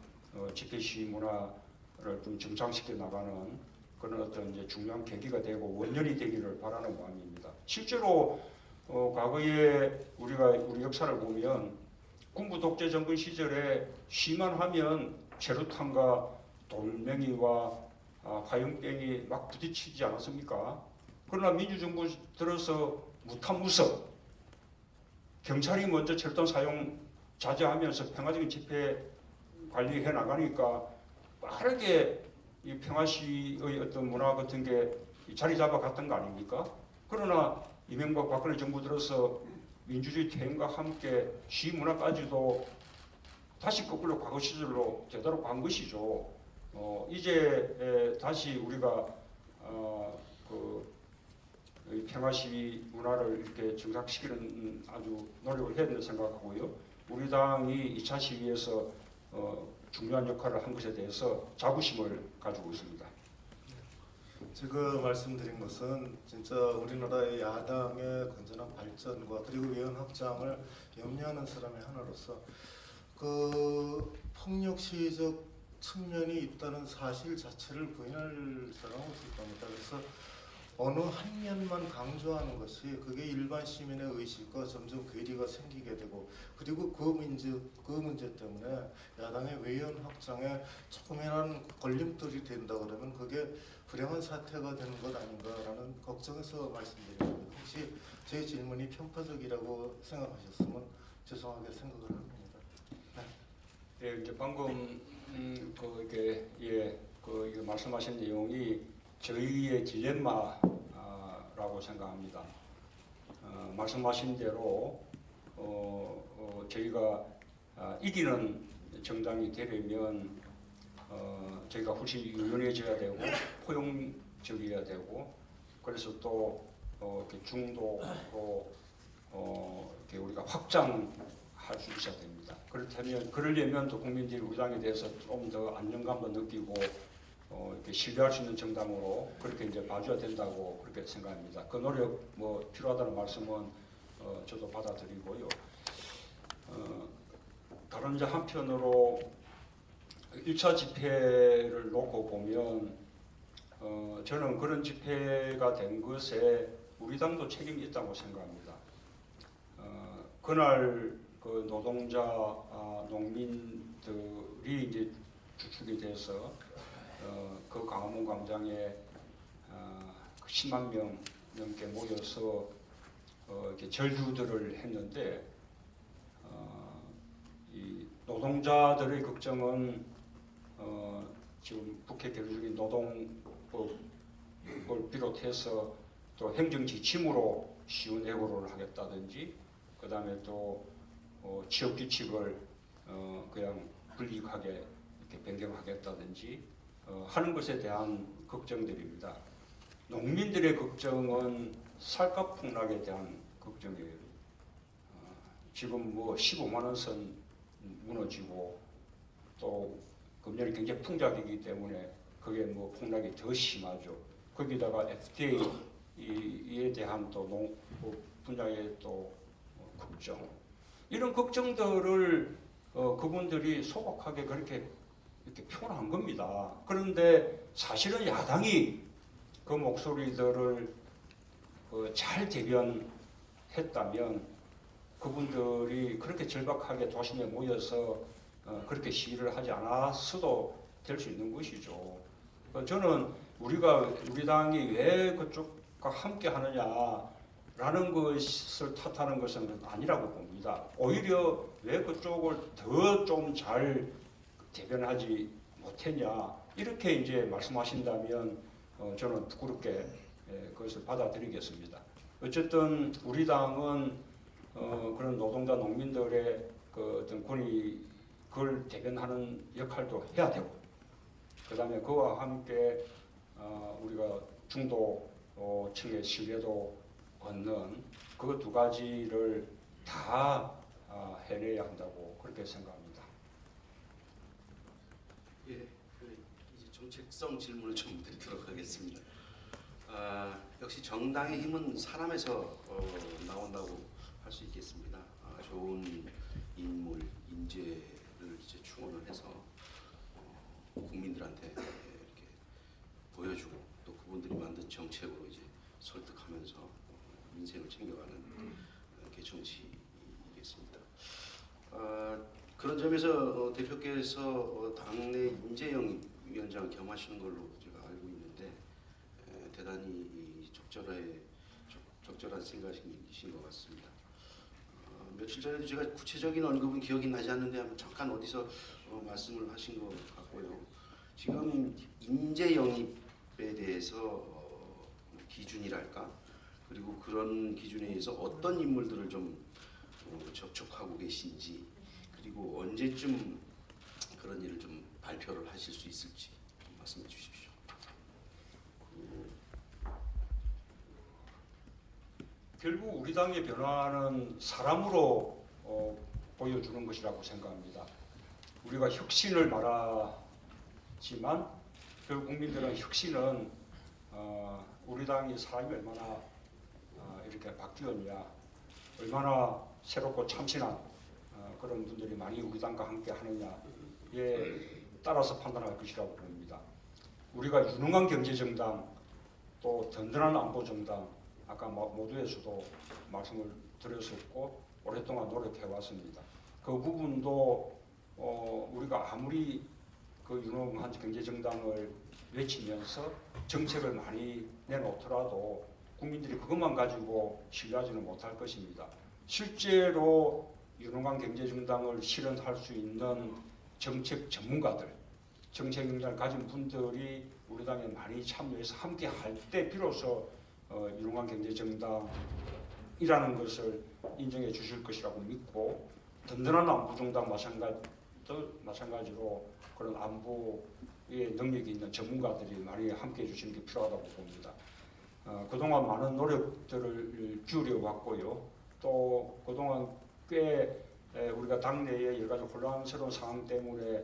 집회 시위 문화를 좀 정착시켜 나가는 그런 어떤 이제 중요한 계기가 되고 원년이 되기를 바라는 마음입니다. 실제로 과거에 우리 역사를 보면 군부 독재 정권 시절에 시위만 하면 체류탄과 돌멩이와 화염병이 막 부딪히지 않았습니까? 그러나 민주정부 들어서 무탄무섭 경찰이 먼저 체류탄 사용 자제하면서 평화적인 집회 관리해 나가니까 빠르게 이 평화시의 어떤 문화 같은 게 자리 잡아갔던 거 아닙니까? 그러나 이명박 박근혜 정부 들어서 민주주의 퇴행과 함께 시위 문화까지도 다시 거꾸로 과거 시절로 되도록 간 것이죠. 이제 다시 우리가 평화 시위 문화를 이렇게 정착시키는 아주 노력을 해야 된다고 생각하고요. 우리 당이 2차 시위에서 중요한 역할을 한 것에 대해서 자부심을 가지고 있습니다. 지금 말씀드린 것은 진짜 우리나라의 야당의 건전한 발전과 그리고 외연 확장을 염려하는 사람의 하나로서 폭력 시위적 측면이 있다는 사실 자체를 부인할 사람은 없을 겁니다. 그래서 어느 한 면만 강조하는 것이 그게 일반 시민의 의식과 점점 괴리가 생기게 되고 그리고 그 문제 때문에 야당의 외연 확장에 조금이라는 걸림돌이 된다 그러면 그게 불행한 사태가 되는 것 아닌가라는 걱정에서 말씀드립니다. 혹시 제 질문이 편파적이라고 생각하셨으면 죄송하게 생각을 합니다. 네. 예, 이제 방금 이게 이게 말씀하신 내용이 저희의 딜레마라고 생각합니다. 말씀하신 대로 저희가 이기는 정당이 되려면 저희가 훨씬 유연해져야 되고 포용적이어야 되고 그래서 또 이렇게 중도로 이렇게 우리가 확장할 수 있어야 됩니다. 그렇다면 그러려면 또 국민들이 우리 당에 대해서 좀 더 안정감도 느끼고 이렇게 신뢰할 수 있는 정당으로 그렇게 이제 봐줘야 된다고 그렇게 생각합니다. 그 노력 필요하다는 말씀은 저도 받아들이고요. 다른 한편으로 1차 집회를 놓고 보면 저는 그런 집회가 된 것에 우리 당도 책임이 있다고 생각합니다. 그날 그 노동자, 농민들이 이제 주축이 돼서 그 광화문 광장에 10만 명 넘게 모여서 이렇게 절규들을 했는데 이 노동자들의 걱정은 지금 국회 개정 중인 노동법을 비롯해서 또 행정 지침으로 쉬운 해고를 하겠다든지 그 다음에 또 취업 규칙을 그냥 불이익하게 이렇게 변경하겠다든지 하는 것에 대한 걱정들입니다. 농민들의 걱정은 쌀값 폭락에 대한 걱정이에요. 지금 15만 원 선 무너지고 또 금년이 굉장히 풍작이기 때문에 그게 폭락이 더 심하죠. 거기다가 FTA에 대한 또 분야의 또 걱정 이런 걱정들을 그분들이 소박하게 그렇게 이렇게 표현한 겁니다. 그런데 사실은 야당이 그 목소리들을 잘 대변했다면 그분들이 그렇게 절박하게 도심에 모여서 그렇게 시위를 하지 않았어도 될 수 있는 것이죠. 저는 우리 당이 왜 그쪽과 함께 하느냐라는 것을 탓하는 것은 아니라고 봅니다. 오히려 왜 그쪽을 더 좀 잘 대변하지 못했냐 이렇게 이제 말씀하신다면 저는 부끄럽게 그것을 받아들이겠습니다. 어쨌든 우리 당은 그런 노동자 농민들의 그 어떤 권익을 대변하는 역할도 해야 되고 그다음에 그와 함께 우리가 중도층의 신뢰도 얻는 그 두 가지를 다 해내야 한다고 그렇게 생각합니다. 예, 이제 정책성 질문을 좀 드리도록 하겠습니다. 역시 정당의 힘은 사람에서 나온다고 할 수 있겠습니다. 좋은 인물, 인재를 이제 충원을 해서 국민들한테 이렇게 보여주고 또 그분들이 만든 정책으로 이제 설득하면서 민생을 챙겨가는 게 정치이겠습니다. 그런 점에서 대표께서 당내 임재영 위원장 겸하시는 걸로 제가 알고 있는데 대단히 적절한 생각이신 것 같습니다. 며칠 전에도 제가 구체적인 언급은 기억이 나지 않는데 한번 잠깐 어디서 말씀을 하신 것 같고요. 지금 인재 영입에 대해서 기준이랄까 그리고 그런 기준에 의해서 어떤 인물들을 좀 접촉하고 계신지 그리고 언제쯤 그런 일을 좀 발표를 하실 수 있을지 좀 말씀해 주십시오. 결국 우리 당의 변화는 사람으로 보여주는 것이라고 생각합니다. 우리가 혁신을 말하지만 결국 국민들은 혁신은 우리 당이 사람이 얼마나 이렇게 바뀌었냐, 얼마나 새롭고 참신한 그런 분들이 많이 우리 당과 함께 하느냐에 따라서 판단할 것이라고 봅니다. 우리가 유능한 경제정당, 또 든든한 안보정당, 아까 모두에서도 말씀을 드렸었고 오랫동안 노력해왔습니다. 그 부분도 우리가 아무리 그 유능한 경제정당을 외치면서 정책을 많이 내놓더라도 국민들이 그것만 가지고 신뢰하지는 못할 것입니다. 실제로 유능한 경제정당을 실현할 수 있는 정책 전문가들, 정책 역량을 가진 분들이 우리 당에 많이 참여해서 함께 할 때 비로소 율용한 경제정당이라는 것을 인정해 주실 것이라고 믿고, 든든한 안보정당 마찬가지로 그런 안보의 능력이 있는 전문가들이 많이 함께 해 주시는 게 필요하다고 봅니다. 그동안 많은 노력들을 기울여 왔고요. 또 그동안 꽤 우리가 당내에 여러 가지 혼란스러운 상황 때문에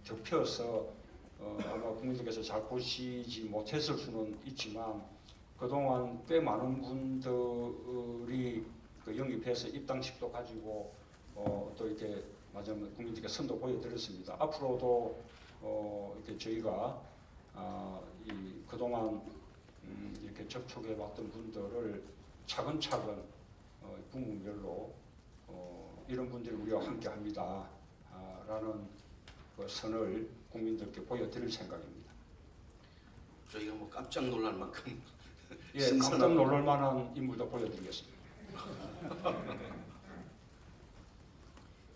덮여서 아마 국민들께서 잘 보시지 못했을 수는 있지만, 그동안 꽤 많은 분들이 영입해서 입당식도 가지고 또 이렇게 마지막에 국민들께 선도 보여드렸습니다. 앞으로도 이렇게 저희가 이 그동안 이렇게 접촉해왔던 분들을 차근차근 부문별로 이런 분들이 우리와 함께합니다 라는 그 선을 국민들께 보여드릴 생각입니다. 저희가 뭐 깜짝 놀랄 만큼 예, 깜짝 놀랄 만한 인물도 보여드리겠습니다.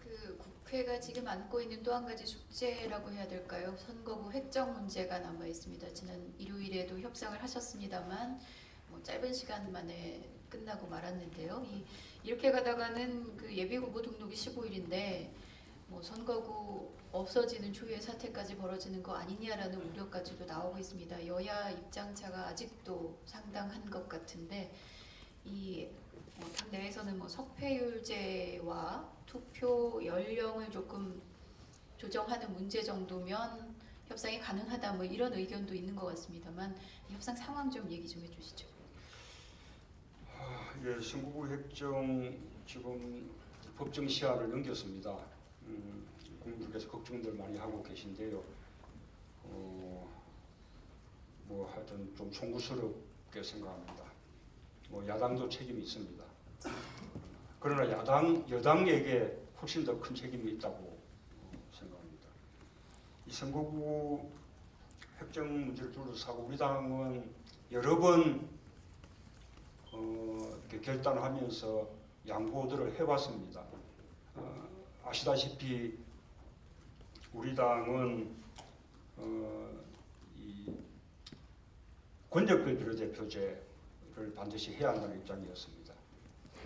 그 국회가 지금 안고 있는 또 한 가지 숙제라고 해야 될까요? 선거구 획정 문제가 남아 있습니다. 지난 일요일에도 협상을 하셨습니다만 뭐 짧은 시간 만에 끝나고 말았는데요. 이렇게 가다가는 그 예비 후보 등록이 15일인데 뭐 선거구 없어지는 초유의 사태까지 벌어지는 거 아니냐라는 우려까지도 나오고 있습니다. 여야 입장차가 아직도 상당한 것 같은데 당 내에서는 뭐 석패율제와 투표 연령을 조금 조정하는 문제 정도면 협상이 가능하다 뭐 이런 의견도 있는 것 같습니다만 협상 상황 좀 얘기 좀 해주시죠. 예, 선거구 획정 지금 법정 시한을 넘겼습니다. 국민들께서 걱정들 많이 하고 계신데요. 뭐 하여튼 좀 송구스럽게 생각합니다. 뭐 야당도 책임이 있습니다. 그러나 여당에게 훨씬 더 큰 책임이 있다고 생각합니다. 이 선거구 획정 문제를 둘러싸고 우리 당은 여러 번 이렇게 결단하면서 양보들을 해왔습니다. 아시다시피 우리 당은 이 권역별 비례대표제를 반드시 해야 한다는 입장이었습니다.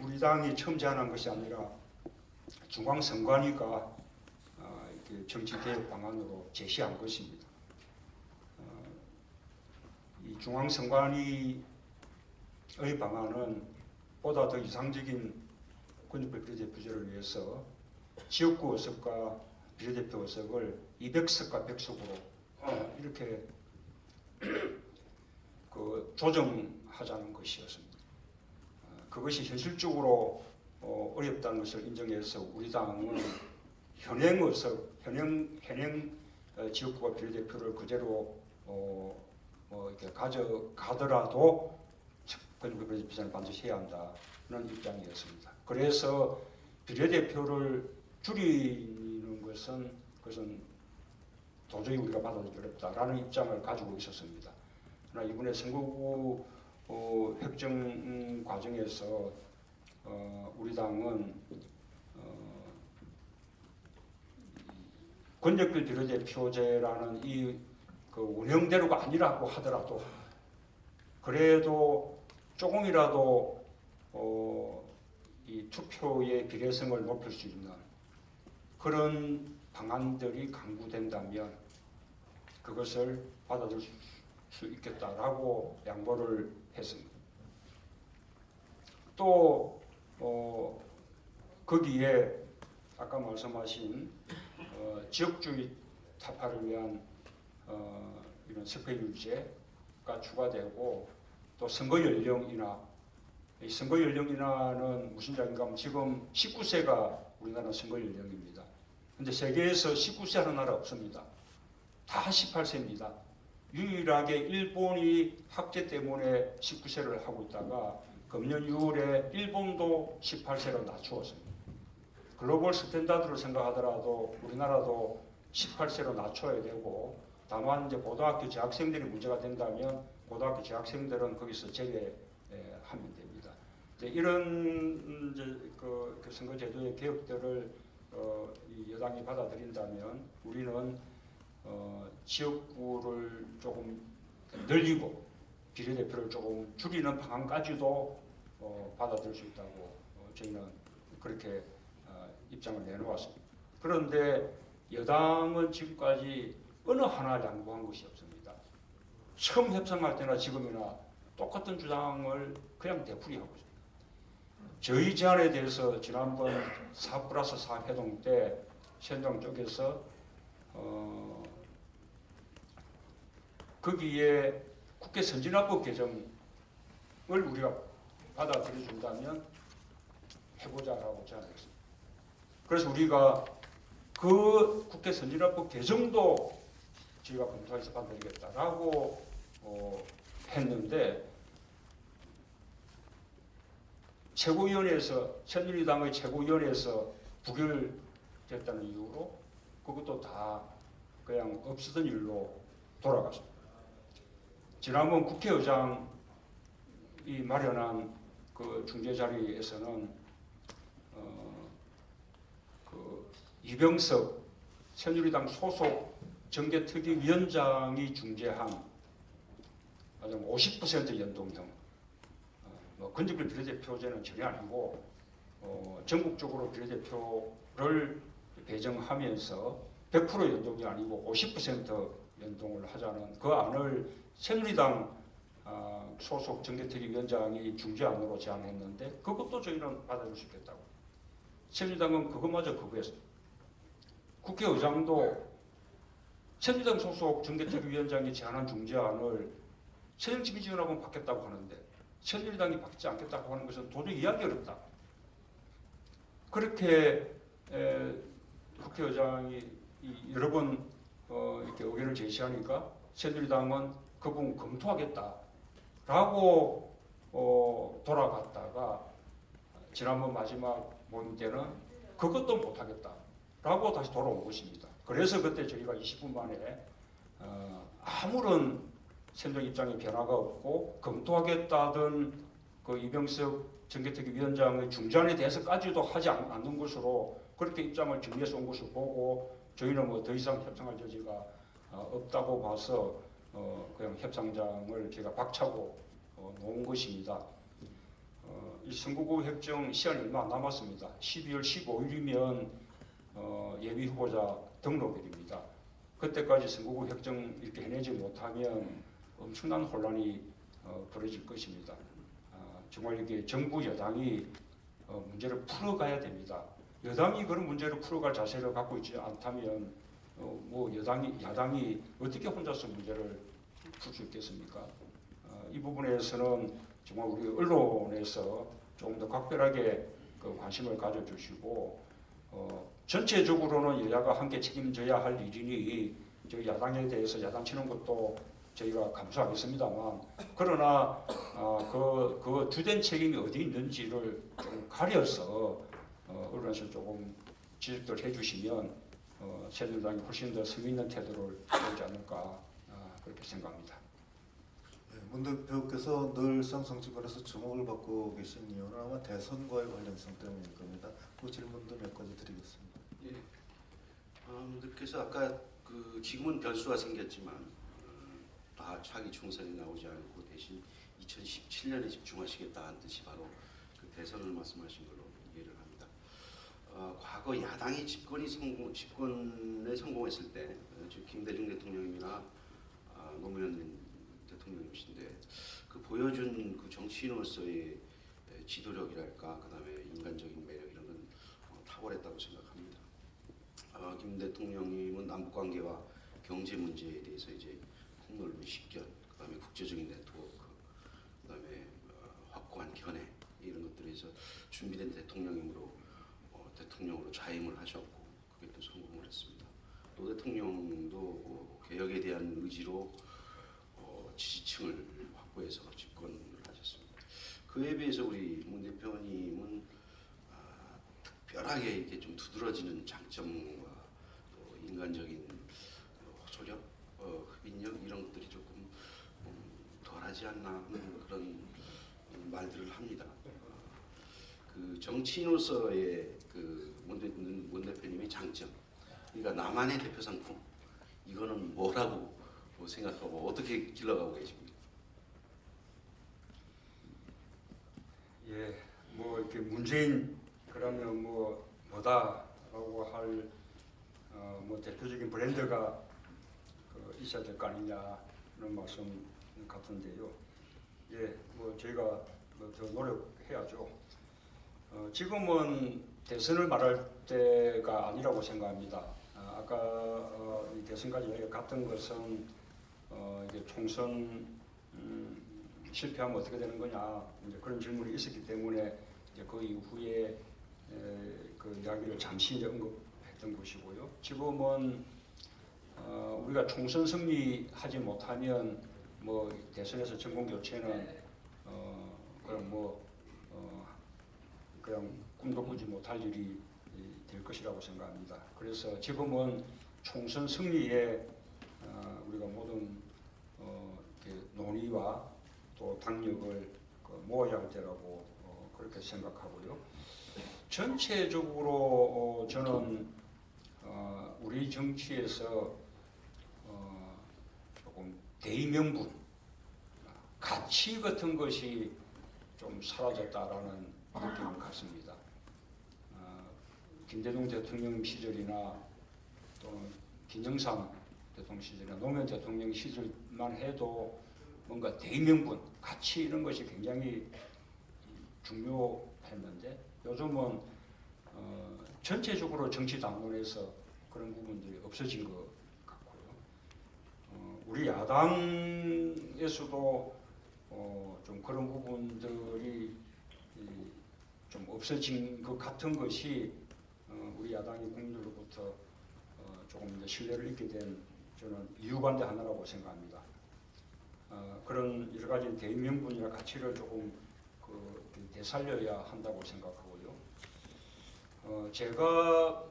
우리 당이 처음 제안한 것이 아니라 중앙선관위가 이렇게 정치개혁 방안으로 제시한 것입니다. 이 중앙선관위의 방안은 보다 더 이상적인 권역별 비례대표제를 위해서 지역구 의석과 비례대표 의석을 200석과 100석으로 이렇게 조정하자는 것이었습니다. 그것이 현실적으로 어렵다는 것을 인정해서 우리 당은 현행 지역구와 비례대표를 그대로 이렇게 가져가더라도 권역별 비례대표제는 반드시 해야 한다는 입장이었습니다. 그래서 비례대표를 줄이는 그것은 도저히 우리가 받아들이기 어렵다라는 입장을 가지고 있었습니다. 그러나 이번에 선거구 획정 과정에서 우리 당은 권역별 비례대표제라는 그 운영대로가 아니라고 하더라도 그래도 조금이라도 이 투표의 비례성을 높일 수 있는 그런 방안들이 강구된다면 그것을 받아들일 수 있겠다라고 양보를 했습니다. 또 거기에 아까 말씀하신 지역주의 타파를 위한 이런 석패율제가 추가되고 또 선거 연령 인하. 이 선거 연령 인하는 무슨 이야기인가 하면 지금 19세가 우리나라 선거 연령입니다. 근데 세계에서 19세 하는 나라 없습니다. 다 18세입니다. 유일하게 일본이 학제 때문에 19세를 하고 있다가 금년 6월에 일본도 18세로 낮추었습니다. 글로벌 스탠다드로 생각하더라도 우리나라도 18세로 낮춰야 되고, 다만 이제 고등학교 재학생들이 문제가 된다면 고등학교 재학생들은 거기서 제외하면 됩니다. 이제 이런 이제 그 선거제도의 개혁들을 이 여당이 받아들인다면 우리는 지역구를 조금 늘리고 비례대표를 조금 줄이는 방안까지도 받아들일 수 있다고 저희는 그렇게 입장을 내놓았습니다. 그런데 여당은 지금까지 어느 하나 양보한 것이 없습니다. 처음 협상할 때나 지금이나 똑같은 주장을 그냥 되풀이하고 있습니다. 저희 제안에 대해서 지난번 4+4 회동 때 새누리당 쪽에서 거기에 국회 선진화법 개정을 우리가 받아들여준다면 해보자라고 제안했습니다. 그래서 우리가 그 국회 선진화법 개정도 저희가 검토해서 받아들이겠다라고 했는데 최고위원회에서 새누리당의 최고위원회에서 부결됐다는 이유로 그것도 다 그냥 없었던 일로 돌아갔습니다. 지난번 국회의장이 마련한 그 중재 자리에서는 그 이병석 새누리당 소속 정개특위위원장이 중재한 50% 연동형 건조기 비례대표제는 전혀 아니고 전국적으로 비례대표를 배정하면서 100% 연동이 아니고 50% 연동을 하자는 그 안을 새누리당 소속 정개특위위원장이 중재안으로 제안했는데 그것도 저희는 받아줄 수 있겠다고. 새누리당은 그것마저 거부했습니다. 국회의장도 새누리당 소속 정개특위위원장이 제안한 중재안을 새정치민주연합은 받겠다고 하는데 새누리당이 받지 않겠다고 하는 것은 도저히 이해하기 어렵다. 그렇게 국회의장이 여러 번 이렇게 의견을 제시하니까 새누리당은 그 부분 검토하겠다라고 돌아갔다가 지난번 마지막 모임 때는 그것도 못하겠다라고 다시 돌아온 것입니다. 그래서 그때 저희가 20분 만에 아무런 새누리당 입장에 변화가 없고 검토하겠다던 그 이병석 정개특위위원장의 중재안에 대해서까지도 하지 않는 것으로 그렇게 입장을 정리해서 온 것을 보고 저희는 뭐 더 이상 협상할 여지가 없다고 봐서 그냥 협상장을 제가 박차고 놓은 것입니다. 이 선거구 획정 시간이 얼마 안 남았습니다. 12월 15일이면 예비 후보자 등록일입니다. 그때까지 선거구 획정 이렇게 해내지 못하면 엄청난 혼란이 벌어질 것입니다. 정말 이게 정부 여당이 문제를 풀어가야 됩니다. 여당이 그런 문제를 풀어갈 자세를 갖고 있지 않다면 뭐 야당이 어떻게 혼자서 문제를 풀 수 있겠습니까? 이 부분에서는 정말 우리 언론에서 조금 더 각별하게 그 관심을 가져주시고 전체적으로는 여야가 함께 책임져야 할 일이니 저희 야당에 대해서 야단치는 것도 저희가 감수하겠습니다만 그러나 그 주된 책임이 어디 있는지를 좀 가려서 언론에서 조금 지적들 해주시면 새누리당이 훨씬 더 성의 있는 태도를 보이지 않을까 그렇게 생각합니다. 네, 문 대표께서 늘상 정치권에서 주목을 받고 계신 이유는 아마 대선과의 관련성 때문일 겁니다. 그 질문도 몇 가지 드리겠습니다. 예. 문 대표께서 아까 그 지금은 변수가 생겼지만 다 차기 총선이 나오지 않고 대신 2017년에 집중하시겠다는 뜻이 바로 그 대선을 말씀하신 걸로 이해를 합니다. 과거 야당이 집권에 성공했을 때 김대중 대통령이나 노무현 대통령이신데 그 보여준 그 정치인으로서의 지도력이랄까 그다음에 인간적인 매력 이런 건 탁월했다고 생각합니다. 김 대통령님은 남북 관계와 경제 문제에 대해서 이제 폭넓은 식견, 그다음에 국제적인 네트워크, 그다음에 확고한 견해 이런 것들에서 준비된 대통령으로 자임을 하셨고 그게 또 성공을 했습니다. 또 대통령도 개혁에 대한 의지로 지지층을 확보해서 집권을 하셨습니다. 그에 비해서 우리 문 대표님은 특별하게 이렇게 좀 두드러지는 장점과 또 인간적인 호소력, 흡인력 이런 것들이 조금 덜하지 않나 하는 그런 말들을 합니다. 그 정치인으로서의 그 문 대표님의 장점, 그러니까 나만의 대표 상품, 이거는 뭐라고 생각하고 어떻게 길러가고 계십니까? 예, 뭐 이렇게 문재인 그러면 뭐다라고 할 뭐 대표적인 브랜드가 있어야 될 거 아니냐는 말씀 같은데요. 예, 뭐 저희가 더 노력해야죠. 지금은 대선을 말할 때가 아니라고 생각합니다. 아까 이 대선까지 이야기가 갔던 것은 이제 총선 실패하면 어떻게 되는 거냐 이제 그런 질문이 있었기 때문에 이제 그 이후에 그 이야기를 잠시 이제 언급했던 것이고요. 지금은 우리가 총선 승리하지 못하면 뭐 대선에서 정권 교체는 그냥 꿈도 꾸지 못할 일이 될 것이라고 생각합니다. 그래서 지금은 총선 승리에 우리가 모든 논의와 또 당력을 모아야 할 때라고 그렇게 생각하고요. 전체적으로 저는 우리 정치에서 조금 대의명분, 가치 같은 것이 좀 사라졌다라는 느낌을 갖습니다. 김대중 대통령 시절이나 또 김영삼 대통령 시절이나 노무현 대통령 시절만 해도 뭔가 대의명분, 가치 이런 것이 굉장히 중요했는데 요즘은 전체적으로 정치 당론에서 그런 부분들이 없어진 것 같고요. 우리 야당에서도 좀 그런 부분들이 좀 없어진 것 같은 것이 우리 야당이 국민들로부터 조금 이제 신뢰를 잃게 된 저는 이유 가운데 하나라고 생각합니다. 그런 여러 가지 대의명분이나 가치를 조금 되살려야 한다고 생각하고요. 제가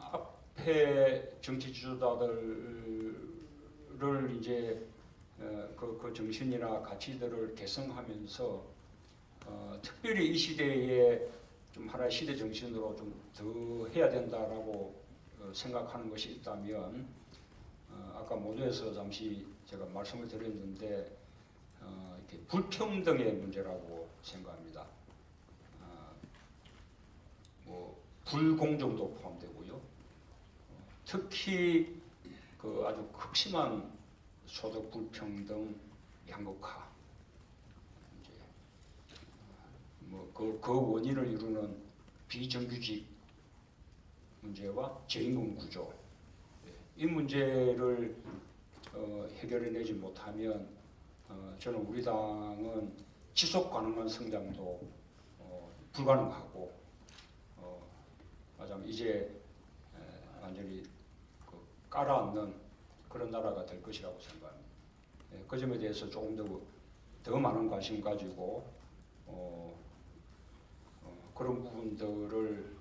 앞에 정치 지도자들을 이제 그 정신이나 가치들을 개성하면서 특별히 이 시대에 좀 하나의 시대 정신으로 좀 더 해야 된다라고 생각하는 것이 있다면 아까 모두에서 잠시 제가 말씀을 드렸는데 이렇게 불평등의 문제라고 생각합니다. 뭐 불공정도 포함되고요. 특히 그 아주 극심한 소득 불평등, 양극화, 이제 그 원인을 이루는 비정규직 문제와 저임금 구조, 이 문제를 해결해내지 못하면 저는 우리 당은 지속 가능한 성장도 불가능하고 말하자면 이제 완전히 깔아앉는 그런 나라가 될 것이라고 생각합니다. 그 점에 대해서 조금 더 많은 관심 가지고 그런 부분들을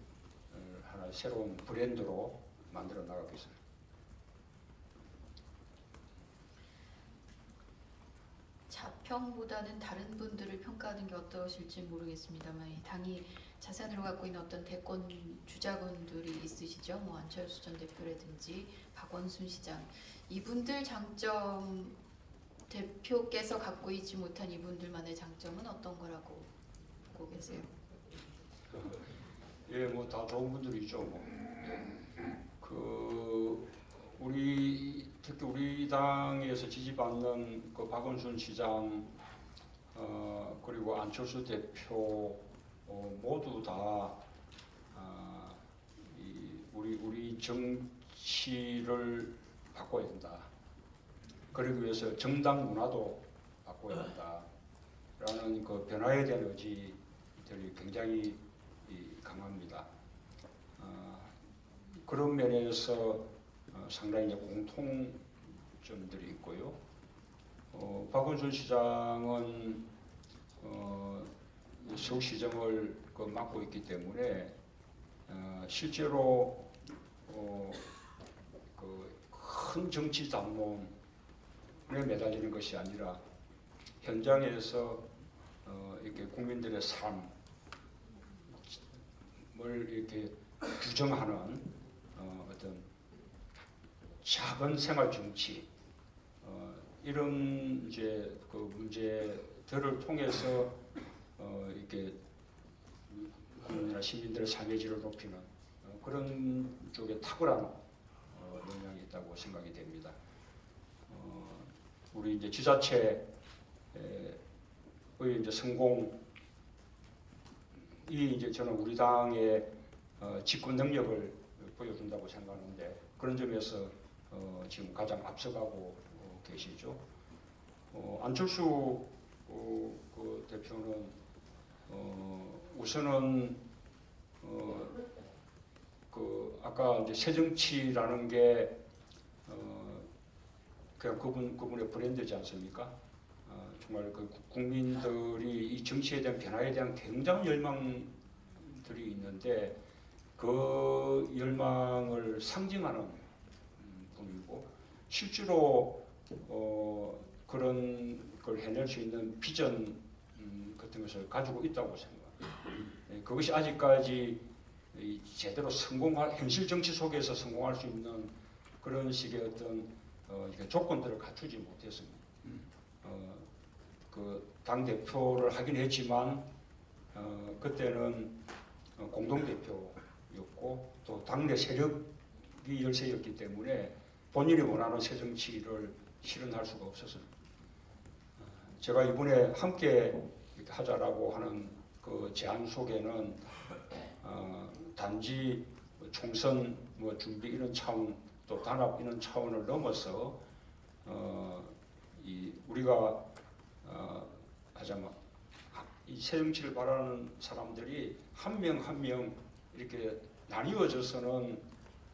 하나 새로운 브랜드로 만들어 나가겠습니다. 자평보다는 다른 분들을 평가하는 게 어떠실지 모르겠습니다만 당이 자산으로 갖고 있는 어떤 대권 주자분들이 있으시죠. 뭐 안철수 전 대표라든지 박원순 시장, 이분들 장점, 대표께서 갖고 있지 못한 이분들만의 장점은 어떤 거라고 보고 계세요? 예, 뭐 다 좋은 분들이죠. 특히 우리 당에서 지지받는 그 박원순 시장 그리고 안철수 대표 모두 다 우리 정치를 바꿔야 된다. 그러기 위해서 정당 문화도 바꿔야 한다라는 그 변화에 대한 의지들이 굉장히 강합니다. 그런 면에서 상당히 이제 공통점들이 있고요. 박원순 시장은 서울시정을 맡고 있기 때문에 실제로 큰 정치 담론에 매달리는 것이 아니라 현장에서 이렇게 국민들의 삶, 이렇게 규정하는 어떤 작은 생활 정치 이런 이제 그 문제들을 통해서 이렇게 국민이나 시민들의 삶의 질을 높이는 그런 쪽에 탁월한 역량이 있다고 생각이 됩니다. 우리 이제 지자체의 이제 성공이 이제 저는 우리 당의 집권 능력을 보여준다고 생각하는데 그런 점에서 지금 가장 앞서가고 계시죠. 안철수 그 대표는 우선은 그 아까 이제 새정치라는 게 그냥 그분의 브랜드지 않습니까? 정말 그 국민들이 이 정치에 대한 변화에 대한 굉장한 열망들이 있는데 그 열망을 상징하는 분이고 실제로 그런 걸 해낼 수 있는 비전 같은 것을 가지고 있다고 생각합니다. 그것이 아직까지 제대로 현실 정치 속에서 성공할 수 있는 그런 식의 어떤 조건들을 갖추지 못했습니다. 그 당 대표를 하긴 했지만 그때는 공동 대표였고 또 당내 세력이 열세였기 때문에 본인이 원하는 새 정치를 실현할 수가 없었습니다. 제가 이번에 함께 하자라고 하는 그 제안 속에는 단지 총선 준비 이런 차원 또 단합 이런 차원을 넘어서 우리가 하자면 이 새 정치를 바라는 사람들이 한 명 한 명 이렇게 나뉘어져서는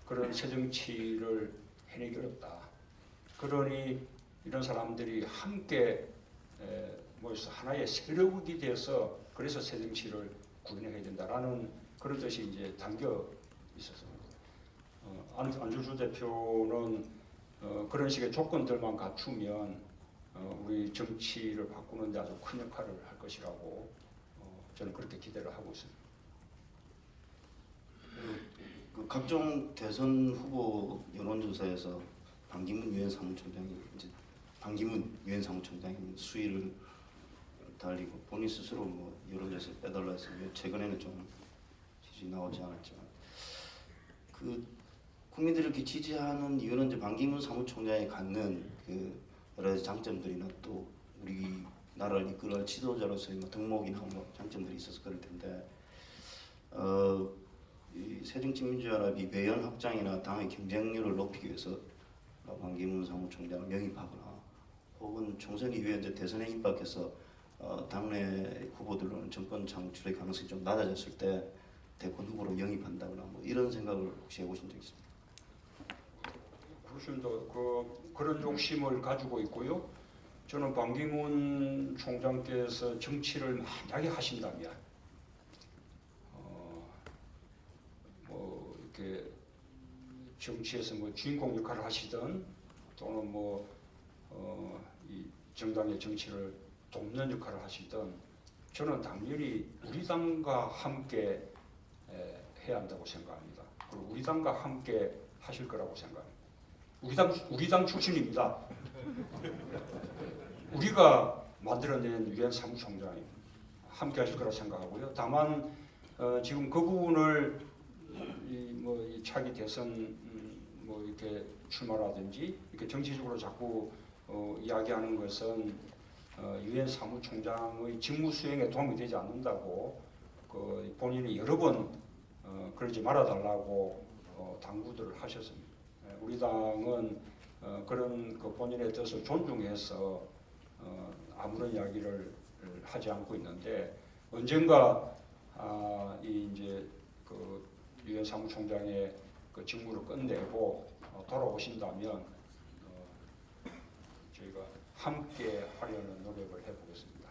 그런 새 정치를 해내기 어렵다. 그러니 이런 사람들이 함께 모여서 하나의 세력이 돼서 그래서 새 정치를 구현해야 된다라는 그런 뜻이 이제 담겨 있었습니다. 안철수 대표는 그런 식의 조건들만 갖추면 우리 정치를 바꾸는데 아주 큰 역할을 할 것이라고 저는 그렇게 기대를 하고 있습니다. 그 각종 대선 후보 여론조사에서 반기문 유엔 사무총장이 수위를 달리고 본인 스스로 여론조사 빼달라 해서 최근에는 좀 지지 나오지 않았지만 그 국민들이 이렇게 지지하는 이유는 이제 반기문 사무총장이 갖는 그 여러 가지 장점들이나 또 우리 나라를 이끌어갈 지도자로서의 덕목이나 장점들이 있어서 그럴 텐데 이 새정치민주연합이 매연 확장이나 당의 경쟁률을 높이기 위해서 반기문 사무총장을 영입하거나 혹은 총선 이후에 이제 대선에 입각해서 당내 후보들로는 정권 창출의 가능성이 좀 낮아졌을 때 대권 후보로 영입한다거나 이런 생각을 혹시 해보신 적 있습니까? 그렇습니다. 그런 욕심을 가지고 있고요. 저는 반기문 총장께서 정치를 만약에 하신다면 이렇게 정치에서 주인공 역할을 하시든 또는 이 정당의 정치를 돕는 역할을 하시든 저는 당연히 우리 당과 함께 해야 한다고 생각합니다. 그리고 우리 당과 함께 하실 거라고 생각합니다. 우리 당 출신입니다. 우리가 만들어낸 유엔 사무총장이 함께 하실 거라고 생각하고요. 다만 지금 그 부분을 이 차기 대선 이렇게 출마라든지 이렇게 정치적으로 자꾸 이야기하는 것은 유엔 사무총장의 직무 수행에 도움이 되지 않는다고 본인이 여러 번 그러지 말아달라고 당부들을 하셨습니다. 우리 당은 그런 본인의 뜻을 존중해서 아무런 이야기를 하지 않고 있는데 언젠가 이제 유엔 사무총장의 직무를 끝내고 돌아오신다면 저희가 함께 하려는 노력을 해보겠습니다.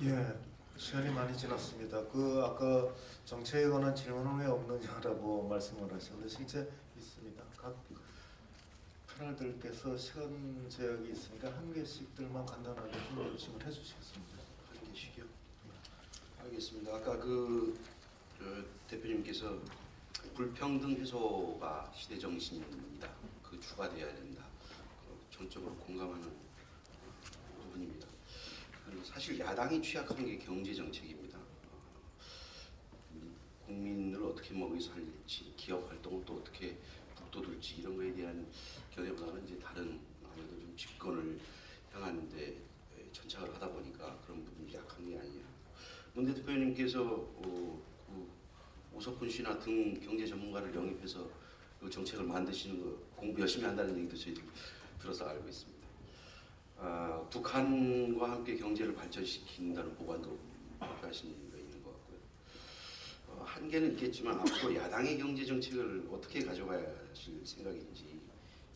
예, 시간이 많이 지났습니다. 아까 정치에 관한 질문은 왜 없느냐라고 말씀을 하셨는데 실제 있습니다. 각 패널들께서 시간 제약이 있으니까 한 개씩들만 간단하게 좀 요청을 해주시겠습니다. 한 개씩이요? 알겠습니다. 아까 그 대표님께서 불평등 해소가 시대 정신입니다. 그 주가 되어야 된다. 전적으로 공감하는 부분입니다. 사실 야당이 취약한 게 경제 정책입니다. 국민을 어떻게 먹여 살릴지, 기업 활동을 또 어떻게 북돋을지 이런 거에 대한 견해보다는 이제 다른 아무래도 좀 집권을 향하는데 전착을 하다 보니까 그런 부분이 약한 게 아니냐. 문 대표님께서 그 오석훈 씨나 등 경제 전문가를 영입해서 그 정책을 만드시는 거 공부 열심히 한다는 얘기도 저희들 들어서 알고 있습니다. 북한과 함께 경제를 발전시킨다는 보관도 발표하신 얘기가 있는 것 같고요. 한계는 있겠지만 앞으로 야당의 경제 정책을 어떻게 가져가실 생각인지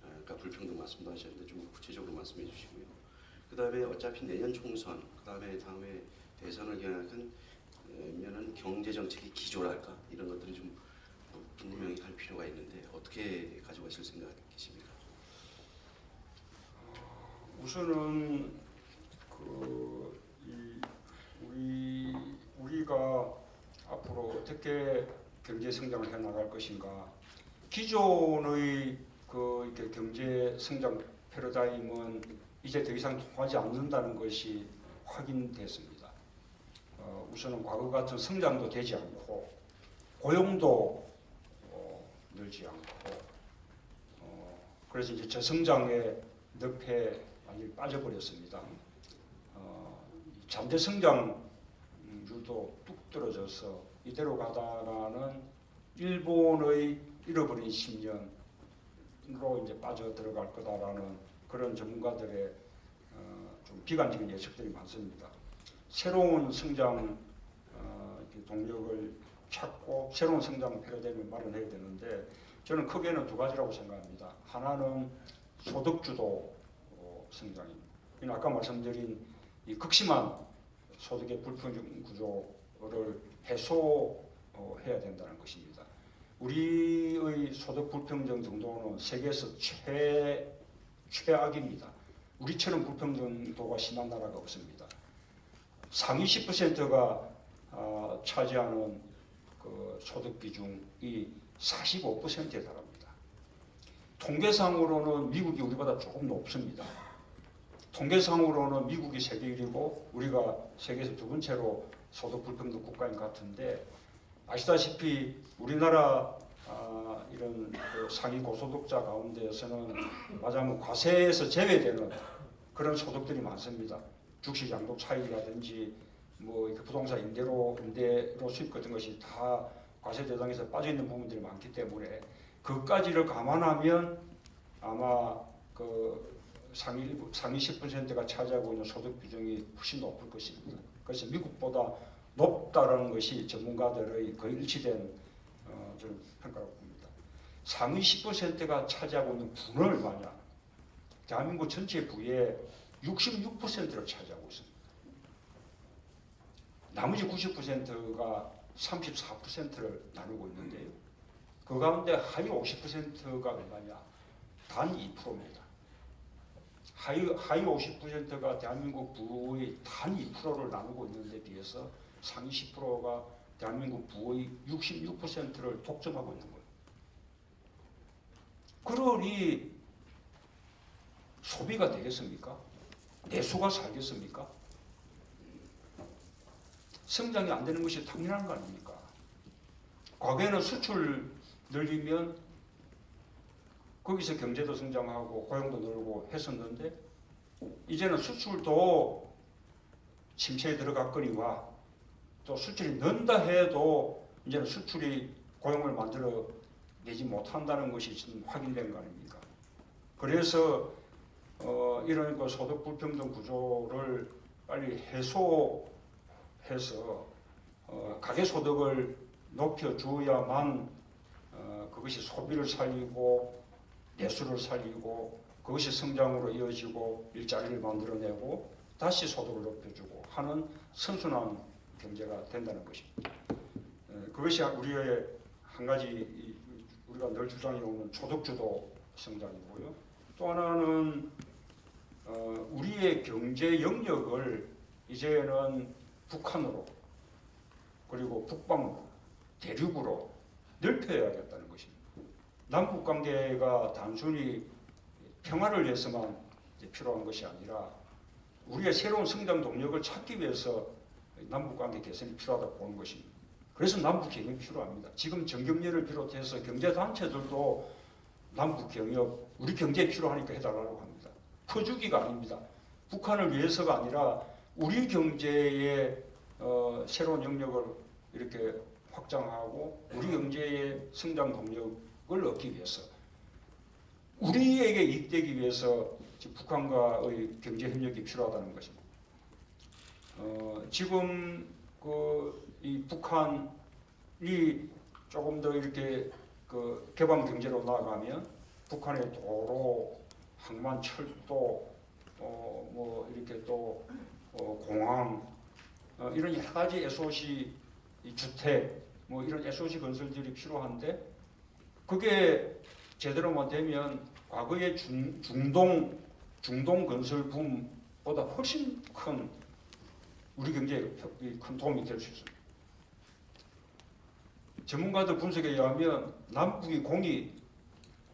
아까 불평등 말씀도 하셨는데 좀 구체적으로 말씀해 주시고요. 그 다음에 어차피 내년 총선, 그 다음에 대선을 겨냥한 경제 정책의 기조랄까 이런 것들을 좀 분명히 할 필요가 있는데 어떻게 가져가실 생각이십니까? 우선은 우리가 앞으로 어떻게 경제 성장을 해 나갈 것인가. 기존의 이렇게 경제 성장 패러다임은 이제 더 이상 통하지 않는다는 것이 확인됐습니다. 우선은 과거 같은 성장도 되지 않고 고용도 늘지 않고 그래서 이제 저성장의 늪에 많이 빠져버렸습니다. 잠재 성장률도 뚝 떨어져서 이대로 가다가는 일본의 잃어버린 10년으로 이제 빠져 들어갈 거다라는 그런 전문가들의 좀 비관적인 예측들이 많습니다. 새로운 성장 동력을 찾고 새로운 성장 패러다임을 마련해야 되는데 저는 크게는 두 가지라고 생각합니다. 하나는 소득주도 성장입니다. 아까 말씀드린 이 극심한 소득의 불평등 구조를 해소해야 된다는 것입니다. 우리의 소득 불평등 정도는 세계에서 최악입니다. 우리처럼 불평등도가 심한 나라가 없습니다. 상위 10%가 차지하는 그 소득 비중이 45%에 달합니다. 통계상으로는 미국이 우리보다 조금 높습니다. 통계상으로는 미국이 세계 1위고 우리가 세계에서 두 번째로 소득 불평등 국가인 것 같은데 아시다시피 우리나라 이런 그 상위 고소득자 가운데에서는 말하자면 과세에서 제외되는 그런 소득들이 많습니다. 주식 양도 차익이라든지 뭐 부동산 임대료 수입 같은 것이 다 과세 대상에서 빠져 있는 부분들이 많기 때문에 그까지를 감안하면 아마 그 상위 10%가 차지하고 있는 소득 비중이 훨씬 높을 것입니다. 그래서 미국보다 높다라는 것이 전문가들의 거의 일치된 저는 평가라고 봅니다. 상위 10%가 차지하고 있는 부는 얼마냐? 대한민국 전체 부의 66%를 차지하고 있습니다. 나머지 90%가 34%를 나누고 있는데요. 그 가운데 하위 50%가 얼마냐? 단 2%입니다. 하위 50%가 대한민국 부의 단 2%를 나누고 있는데 비해서 상위 10%가 대한민국 부의 66%를 독점하고 있는 거예요. 그러니 소비가 되겠습니까? 내수가 살겠습니까? 성장이 안 되는 것이 당연한 거 아닙니까? 과거에는 수출 늘리면 거기서 경제도 성장하고 고용도 늘고 했었는데 이제는 수출도 침체에 들어갔거니와 또 수출이 는다 해도 이제는 수출이 고용을 만들어 내지 못한다는 것이 지금 확인된 거 아닙니까? 그래서 이런 그 소득 불평등 구조를 빨리 해소해서 가계 소득을 높여줘야만 그것이 소비를 살리고 내수를 살리고 그것이 성장으로 이어지고 일자리를 만들어내고 다시 소득을 높여주고 하는 선순환 경제가 된다는 것입니다. 그것이 우리의 한 가지 우리가 늘 주장해오는 소득주도 성장이고요. 또 하나는 우리의 경제 영역을 이제는 북한으로 그리고 북방으로 대륙으로 넓혀야겠다는 것입니다. 남북 관계가 단순히 평화를 위해서만 필요한 것이 아니라 우리의 새로운 성장 동력을 찾기 위해서 남북 관계 개선이 필요하다고 보는 것입니다. 그래서 남북 경협이 필요합니다. 지금 정경련을 비롯해서 경제 단체들도 남북 경협, 우리 경제에 필요하니까 해달라고 합니다. 퍼주기가 아닙니다. 북한을 위해서가 아니라 우리 경제의 새로운 영역을 이렇게 확장하고 우리 경제의 성장 동력을 얻기 위해서 우리에게 이익되기 위해서 북한과의 경제 협력이 필요하다는 것입니다. 지금 이 북한이 조금 더 이렇게 개방 경제로 나아가면 북한의 도로, 항만, 철도, 뭐 이렇게 또 공항 이런 여러 가지 SOC 주택 뭐 이런 SOC 건설들이 필요한데 그게 제대로만 되면 과거의 중동 건설 붐보다 훨씬 큰 우리 경제에 큰 도움이 될 수 있습니다. 전문가들 분석에 의하면 남북이 공이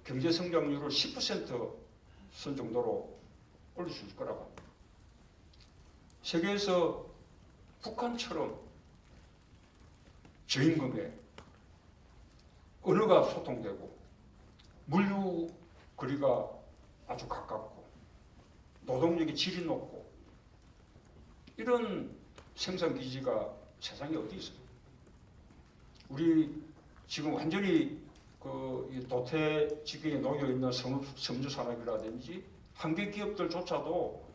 경제 성장률을 10% 선 정도로 올릴 수 있을 거라고 합니다. 세계에서 북한처럼 저임금에 언어가 소통되고 물류 거리가 아주 가깝고 노동력의 질이 높고 이런 생산 기지가 세상에 어디 있어요? 우리 지금 완전히 이 도태 지경에 놓여 있는 섬유 산업이라든지 한계 기업들조차도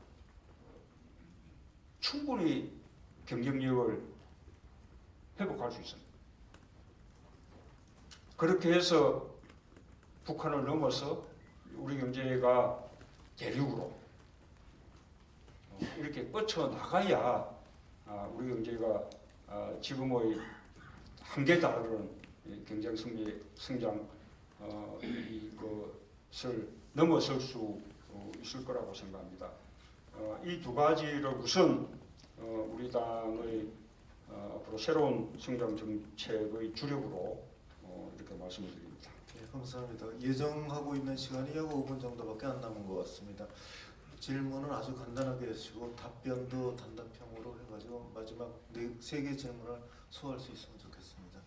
충분히 경쟁력을 회복할 수 있습니다. 그렇게 해서 북한을 넘어서 우리 경제가 대륙으로 이렇게 뻗쳐나가야 우리 경제가 지금의 한계 다른 경쟁 성장 이것을 넘어설 수 있을 거라고 생각합니다. 이 두 가지를 우선 우리 당의 앞으로 새로운 성장 정책의 주력으로 이렇게 말씀을 드립니다. 네, 감사합니다. 예정하고 있는 시간이 약 5분 정도밖에 안 남은 것 같습니다. 질문은 아주 간단하게 해주시고 답변도 단답형으로 해가지고 마지막 3개 질문을 소화할 수 있으면 좋겠습니다.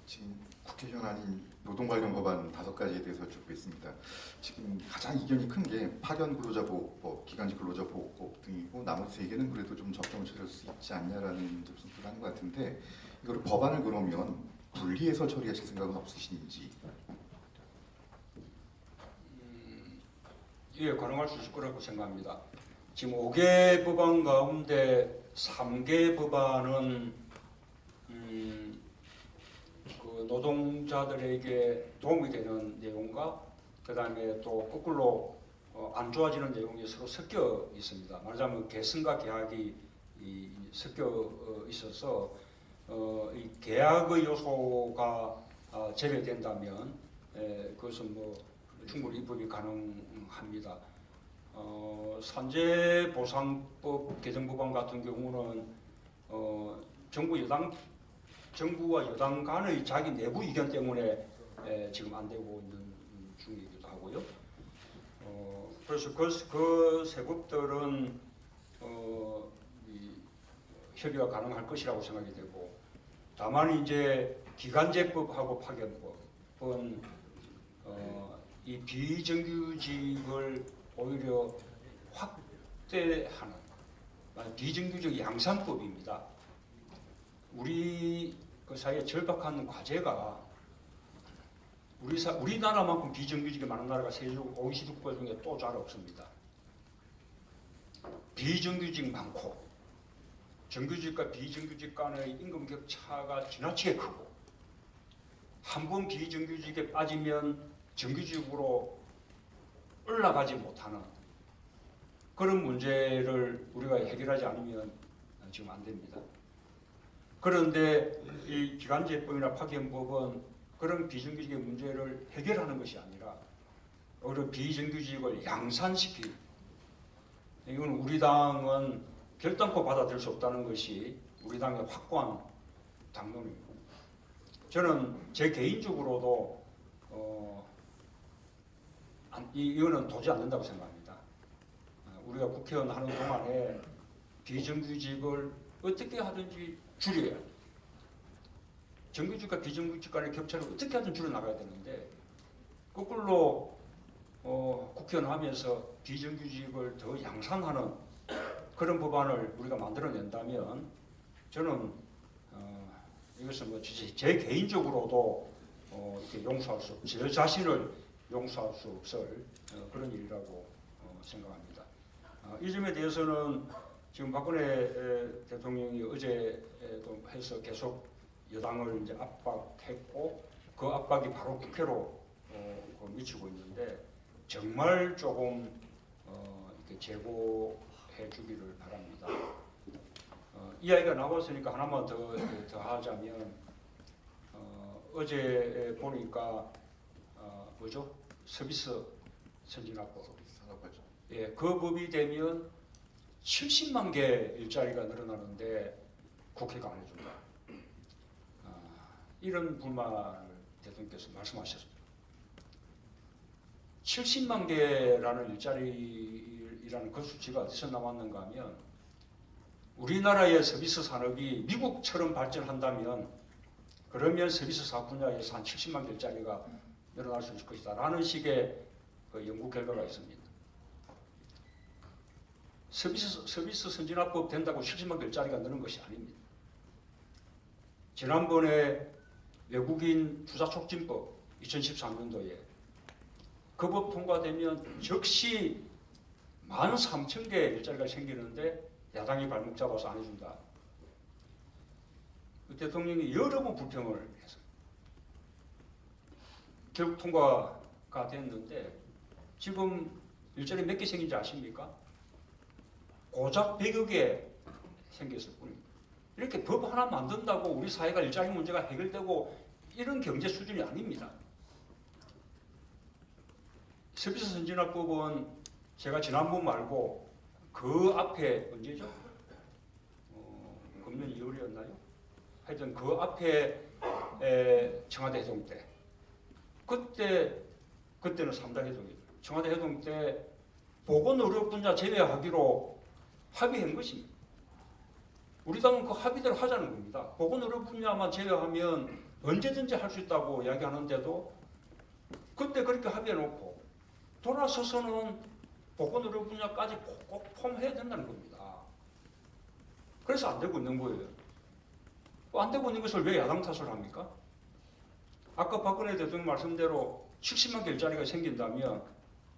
지금 국회 현안인 노동 관련 법안 5가지에 대해서 여쭙겠습니다. 지금 가장 이견이 큰 게 파견 근로자 보호법, 기간직 근로자 보호법 등이고 나머지 3개는 그래도 좀 접점을 찾을 수 있지 않냐라는 접근을 하는 것 같은데 이거를 법안을 그러면 분리해서 처리하실 생각은 없으신지? 예, 가능할 수 있을 거라고 생각합니다. 지금 5개 법안 가운데 3개 법안은 그 노동자들에게 도움이 되는 내용과 그 다음에 또 거꾸로 안 좋아지는 내용이 서로 섞여 있습니다. 말하자면 계승과 계약이 섞여 있어서 이 계약의 요소가 제외된다면 그것은 뭐 충분히 입법이 가능합니다. 산재보상법 개정 법안 같은 경우는 정부와 여당 간의 자기 내부 이견 때문에 지금 안 되고 있는 중이기도 하고요. 그래서 그 세 법들은 협의가 가능할 것이라고 생각이 되고, 다만 이제 기간제법하고 파견법은 이 비정규직을 오히려 확대하는 비정규직 양산법입니다. 우리 그 사이에 절박한 과제가 우리나라만큼 비정규직이 많은 나라가 세계적 OECD 국가 중에 또 잘 없습니다. 비정규직 많고 정규직과 비정규직 간의 임금 격차가 지나치게 크고 한 번 비정규직에 빠지면 정규직으로 올라가지 못하는 그런 문제를 우리가 해결하지 않으면 지금 안 됩니다. 그런데 이 기간제법이나 파견법은 그런 비정규직의 문제를 해결하는 것이 아니라 오히려 비정규직을 양산시키는, 이건 우리 당은 결단코 받아들일 수 없다는 것이 우리 당의 확고한 당론입니다. 저는 제 개인적으로도 이거는 도저히 안 된다고 생각합니다. 우리가 국회의원 하는 동안에 비정규직을 어떻게 하든지 줄여야 돼요. 정규직과 비정규직 간의 격차를 어떻게 하든 줄여나가야 되는데 거꾸로 국회의원 하면서 비정규직을 더 양산하는 그런 법안을 우리가 만들어낸다면 저는 이것은 뭐 제 개인적으로도 이렇게 용서할 수, 제 자신을 용서할 수 없을 그런 일이라고 생각합니다. 이 점에 대해서는 지금 박근혜 대통령이 어제도 해서 계속 여당을 이제 압박했고 그 압박이 바로 국회로 미치고 있는데 정말 조금 이렇게 제고해 주기를 바랍니다. 이야기가 나왔으니까 하나만 더 하자면 어제 보니까 뭐죠? 서비스 선진화법. 예, 그 법이 되면 70만 개 일자리가 늘어나는데 국회가 안 해준다. 이런 불만을 대통령께서 말씀하셨습니다. 70만 개라는 일자리라는 그 수치가 어디서 나왔는가 하면 우리나라의 서비스 산업이 미국처럼 발전한다면 그러면 서비스 사업 분야에서 한 70만 개 일자리가 늘어날 수 있을 것이다 라는 식의 그 연구 결과가 있습니다. 서비스 선진화법 된다고 70만 개 일자리가 느는 것이 아닙니다. 지난번에 외국인 투자 촉진법 2013년도에 그 법 통과되면 즉시 13,000개 일자리가 생기는데 야당이 발목 잡아서 안 해준다. 그 대통령이 여러 번 불평을 했어요. 결국 통과가 됐는데 지금 일자리 몇 개 생긴지 아십니까? 고작 100여 개 생겼을 뿐입니다. 이렇게 법 하나 만든다고 우리 사회가 일자리 문제가 해결되고 이런 경제 수준이 아닙니다. 서비스 선진화법은 제가 지난번 말고 그 앞에 언제죠? 금년 2월이었나요? 하여튼 그 앞에 청와대 회동 때 그때는 3달 회동이죠. 청와대 회동 때 보건의료 분야 제외하기로 합의한 것입니다. 우리 당은 그 합의대로 하자는 겁니다. 보건의료 분야만 제외하면 언제든지 할 수 있다고 이야기하는데도 그때 그렇게 합의해놓고 돌아서서는 보건의료 분야까지 꼭 포함해야 된다는 겁니다. 그래서 안 되고 있는 거예요. 안 되고 있는 것을 왜 야당 탓을 합니까? 아까 박근혜 대통령 말씀대로 70만 개 일자리가 생긴다면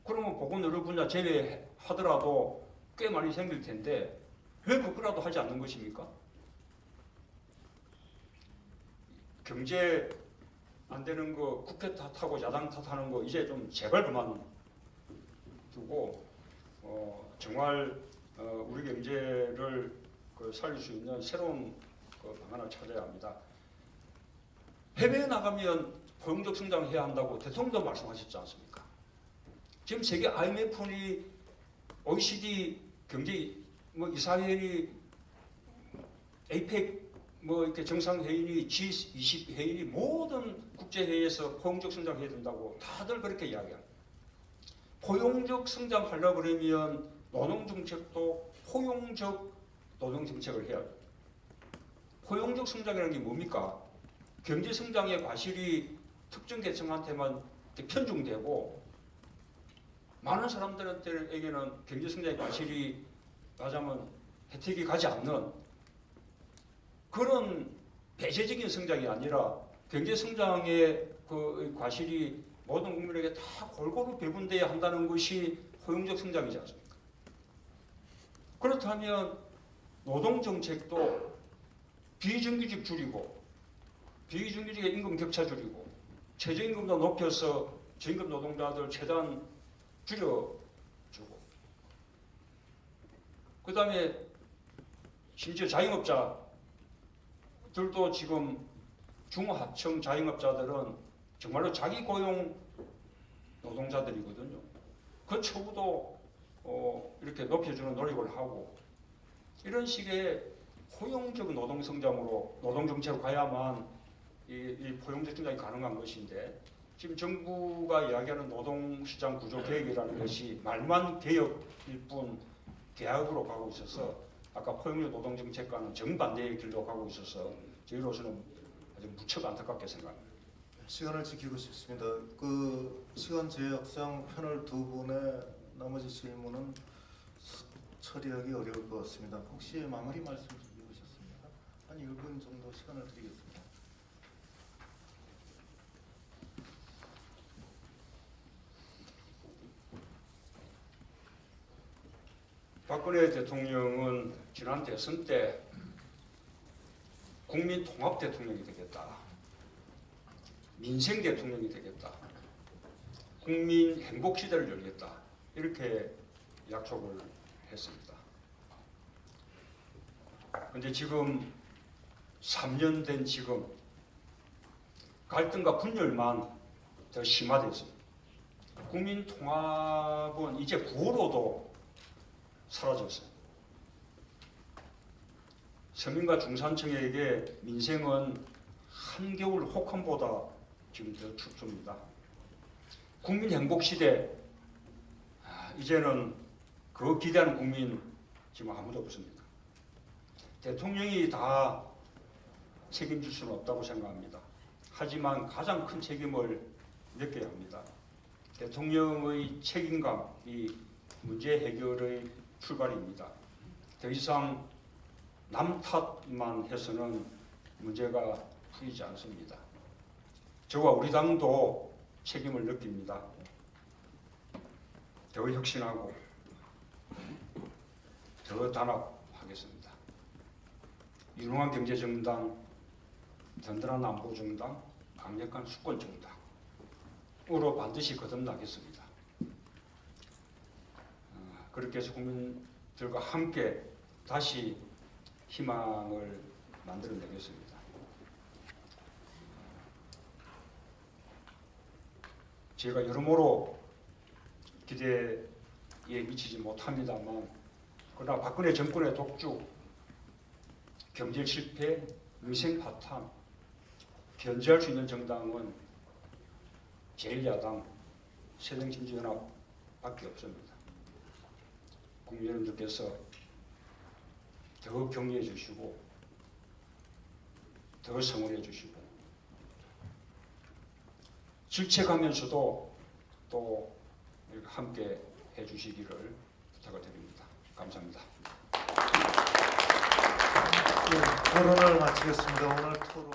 그러면 보건의료 분야 제외하더라도 꽤 많이 생길 텐데 왜 그거라도 하지 않는 것입니까? 경제 안 되는 거 국회 탓하고 야당 탓하는 거 이제 좀 제발 그만 두고 정말 우리 경제를 살릴 수 있는 새로운 방안을 찾아야 합니다. 해외에 나가면 포용적 성장해야 한다고 대통령도 말씀하셨지 않습니까? 지금 세계 IMF니 OECD 경제 이사회니 APEC 이렇게 정상회의니 G20 회의니 모든 국제회의에서 포용적 성장해야 된다고 다들 그렇게 이야기합니다. 포용적 성장하려고 그러면 노동정책도 포용적 노동정책을 해야 돼요. 포용적 성장이라는 게 뭡니까? 경제성장의 과실이 특정 계층한테만 편중되고 많은 사람들에게는 경제성장의 과실이 말하자면 혜택이 가지 않는 그런 배제적인 성장이 아니라 경제성장의 그 과실이 모든 국민에게 다 골고루 배분돼야 한다는 것이 포용적 성장이지 않습니까? 그렇다면 노동정책도 비정규직 줄이고 비정규직의 임금 격차 줄이고 최저임금도 높여서 저임금 노동자들 최대한 줄여주고 그 다음에 심지어 자영업자들도 지금 중하청 자영업자들은 정말로 자기 고용 노동자들이거든요. 그 처우도 이렇게 높여주는 노력을 하고 이런 식의 포용적 노동성장으로 노동정책으로 가야만 이 포용적 증장이 가능한 것인데 지금 정부가 이야기하는 노동시장 구조 개혁이라는 것이 말만 개혁일 뿐 개혁으로 가고 있어서 아까 포용적 노동정책과는 정반대의 길로 가고 있어서 저희로서는 아주 무척 안타깝게 생각합니다. 시간을 지키고 싶습니다. 그 시간 제약상 패널 두 분의 나머지 질문은 처리하기 어려울 것 같습니다. 혹시 마무리 말씀 준비해 오셨습니까? 한 1분 정도 시간을 드리겠습니다. 박근혜 대통령은 지난 대선 때 국민 통합 대통령이 되겠다. 민생 대통령이 되겠다. 국민 행복 시대를 열겠다. 이렇게 약속을 했습니다. 그런데 지금 3년 된 지금 갈등과 분열만 더 심화됐습니다. 국민 통합은 이제 구호로도 사라졌어요. 서민과 중산층에게 민생은 한겨울 혹한보다 지금 더 춥습니다. 국민 행복 시대, 이제는 그 기대하는 국민 지금 아무도 없습니다. 대통령이 다 책임질 수는 없다고 생각합니다. 하지만 가장 큰 책임을 느껴야 합니다. 대통령의 책임감이 문제 해결의 출발입니다. 더 이상 남 탓만 해서는 문제가 풀리지 않습니다. 저와 우리 당도 책임을 느낍니다. 더 혁신하고 더 단합하겠습니다. 유능한 경제정당, 든든한 안보정당, 강력한 수권정당으로 반드시 거듭나겠습니다. 그렇게 해서 국민들과 함께 다시 희망을 만들어내겠습니다. 제가 여러모로 기대에 미치지 못합니다만 그러나 박근혜 정권의 독주, 경제 실패, 민생 파탄 견제할 수 있는 정당은 제1야당 새정치민주연합밖에 없습니다. 국민 여러분들께서 더 격려해 주시고 더 성원해 주시고 질책하면서도 또 함께 해 주시기를 부탁을 드립니다. 감사합니다. 토론을 마치겠습니다. 오늘 토론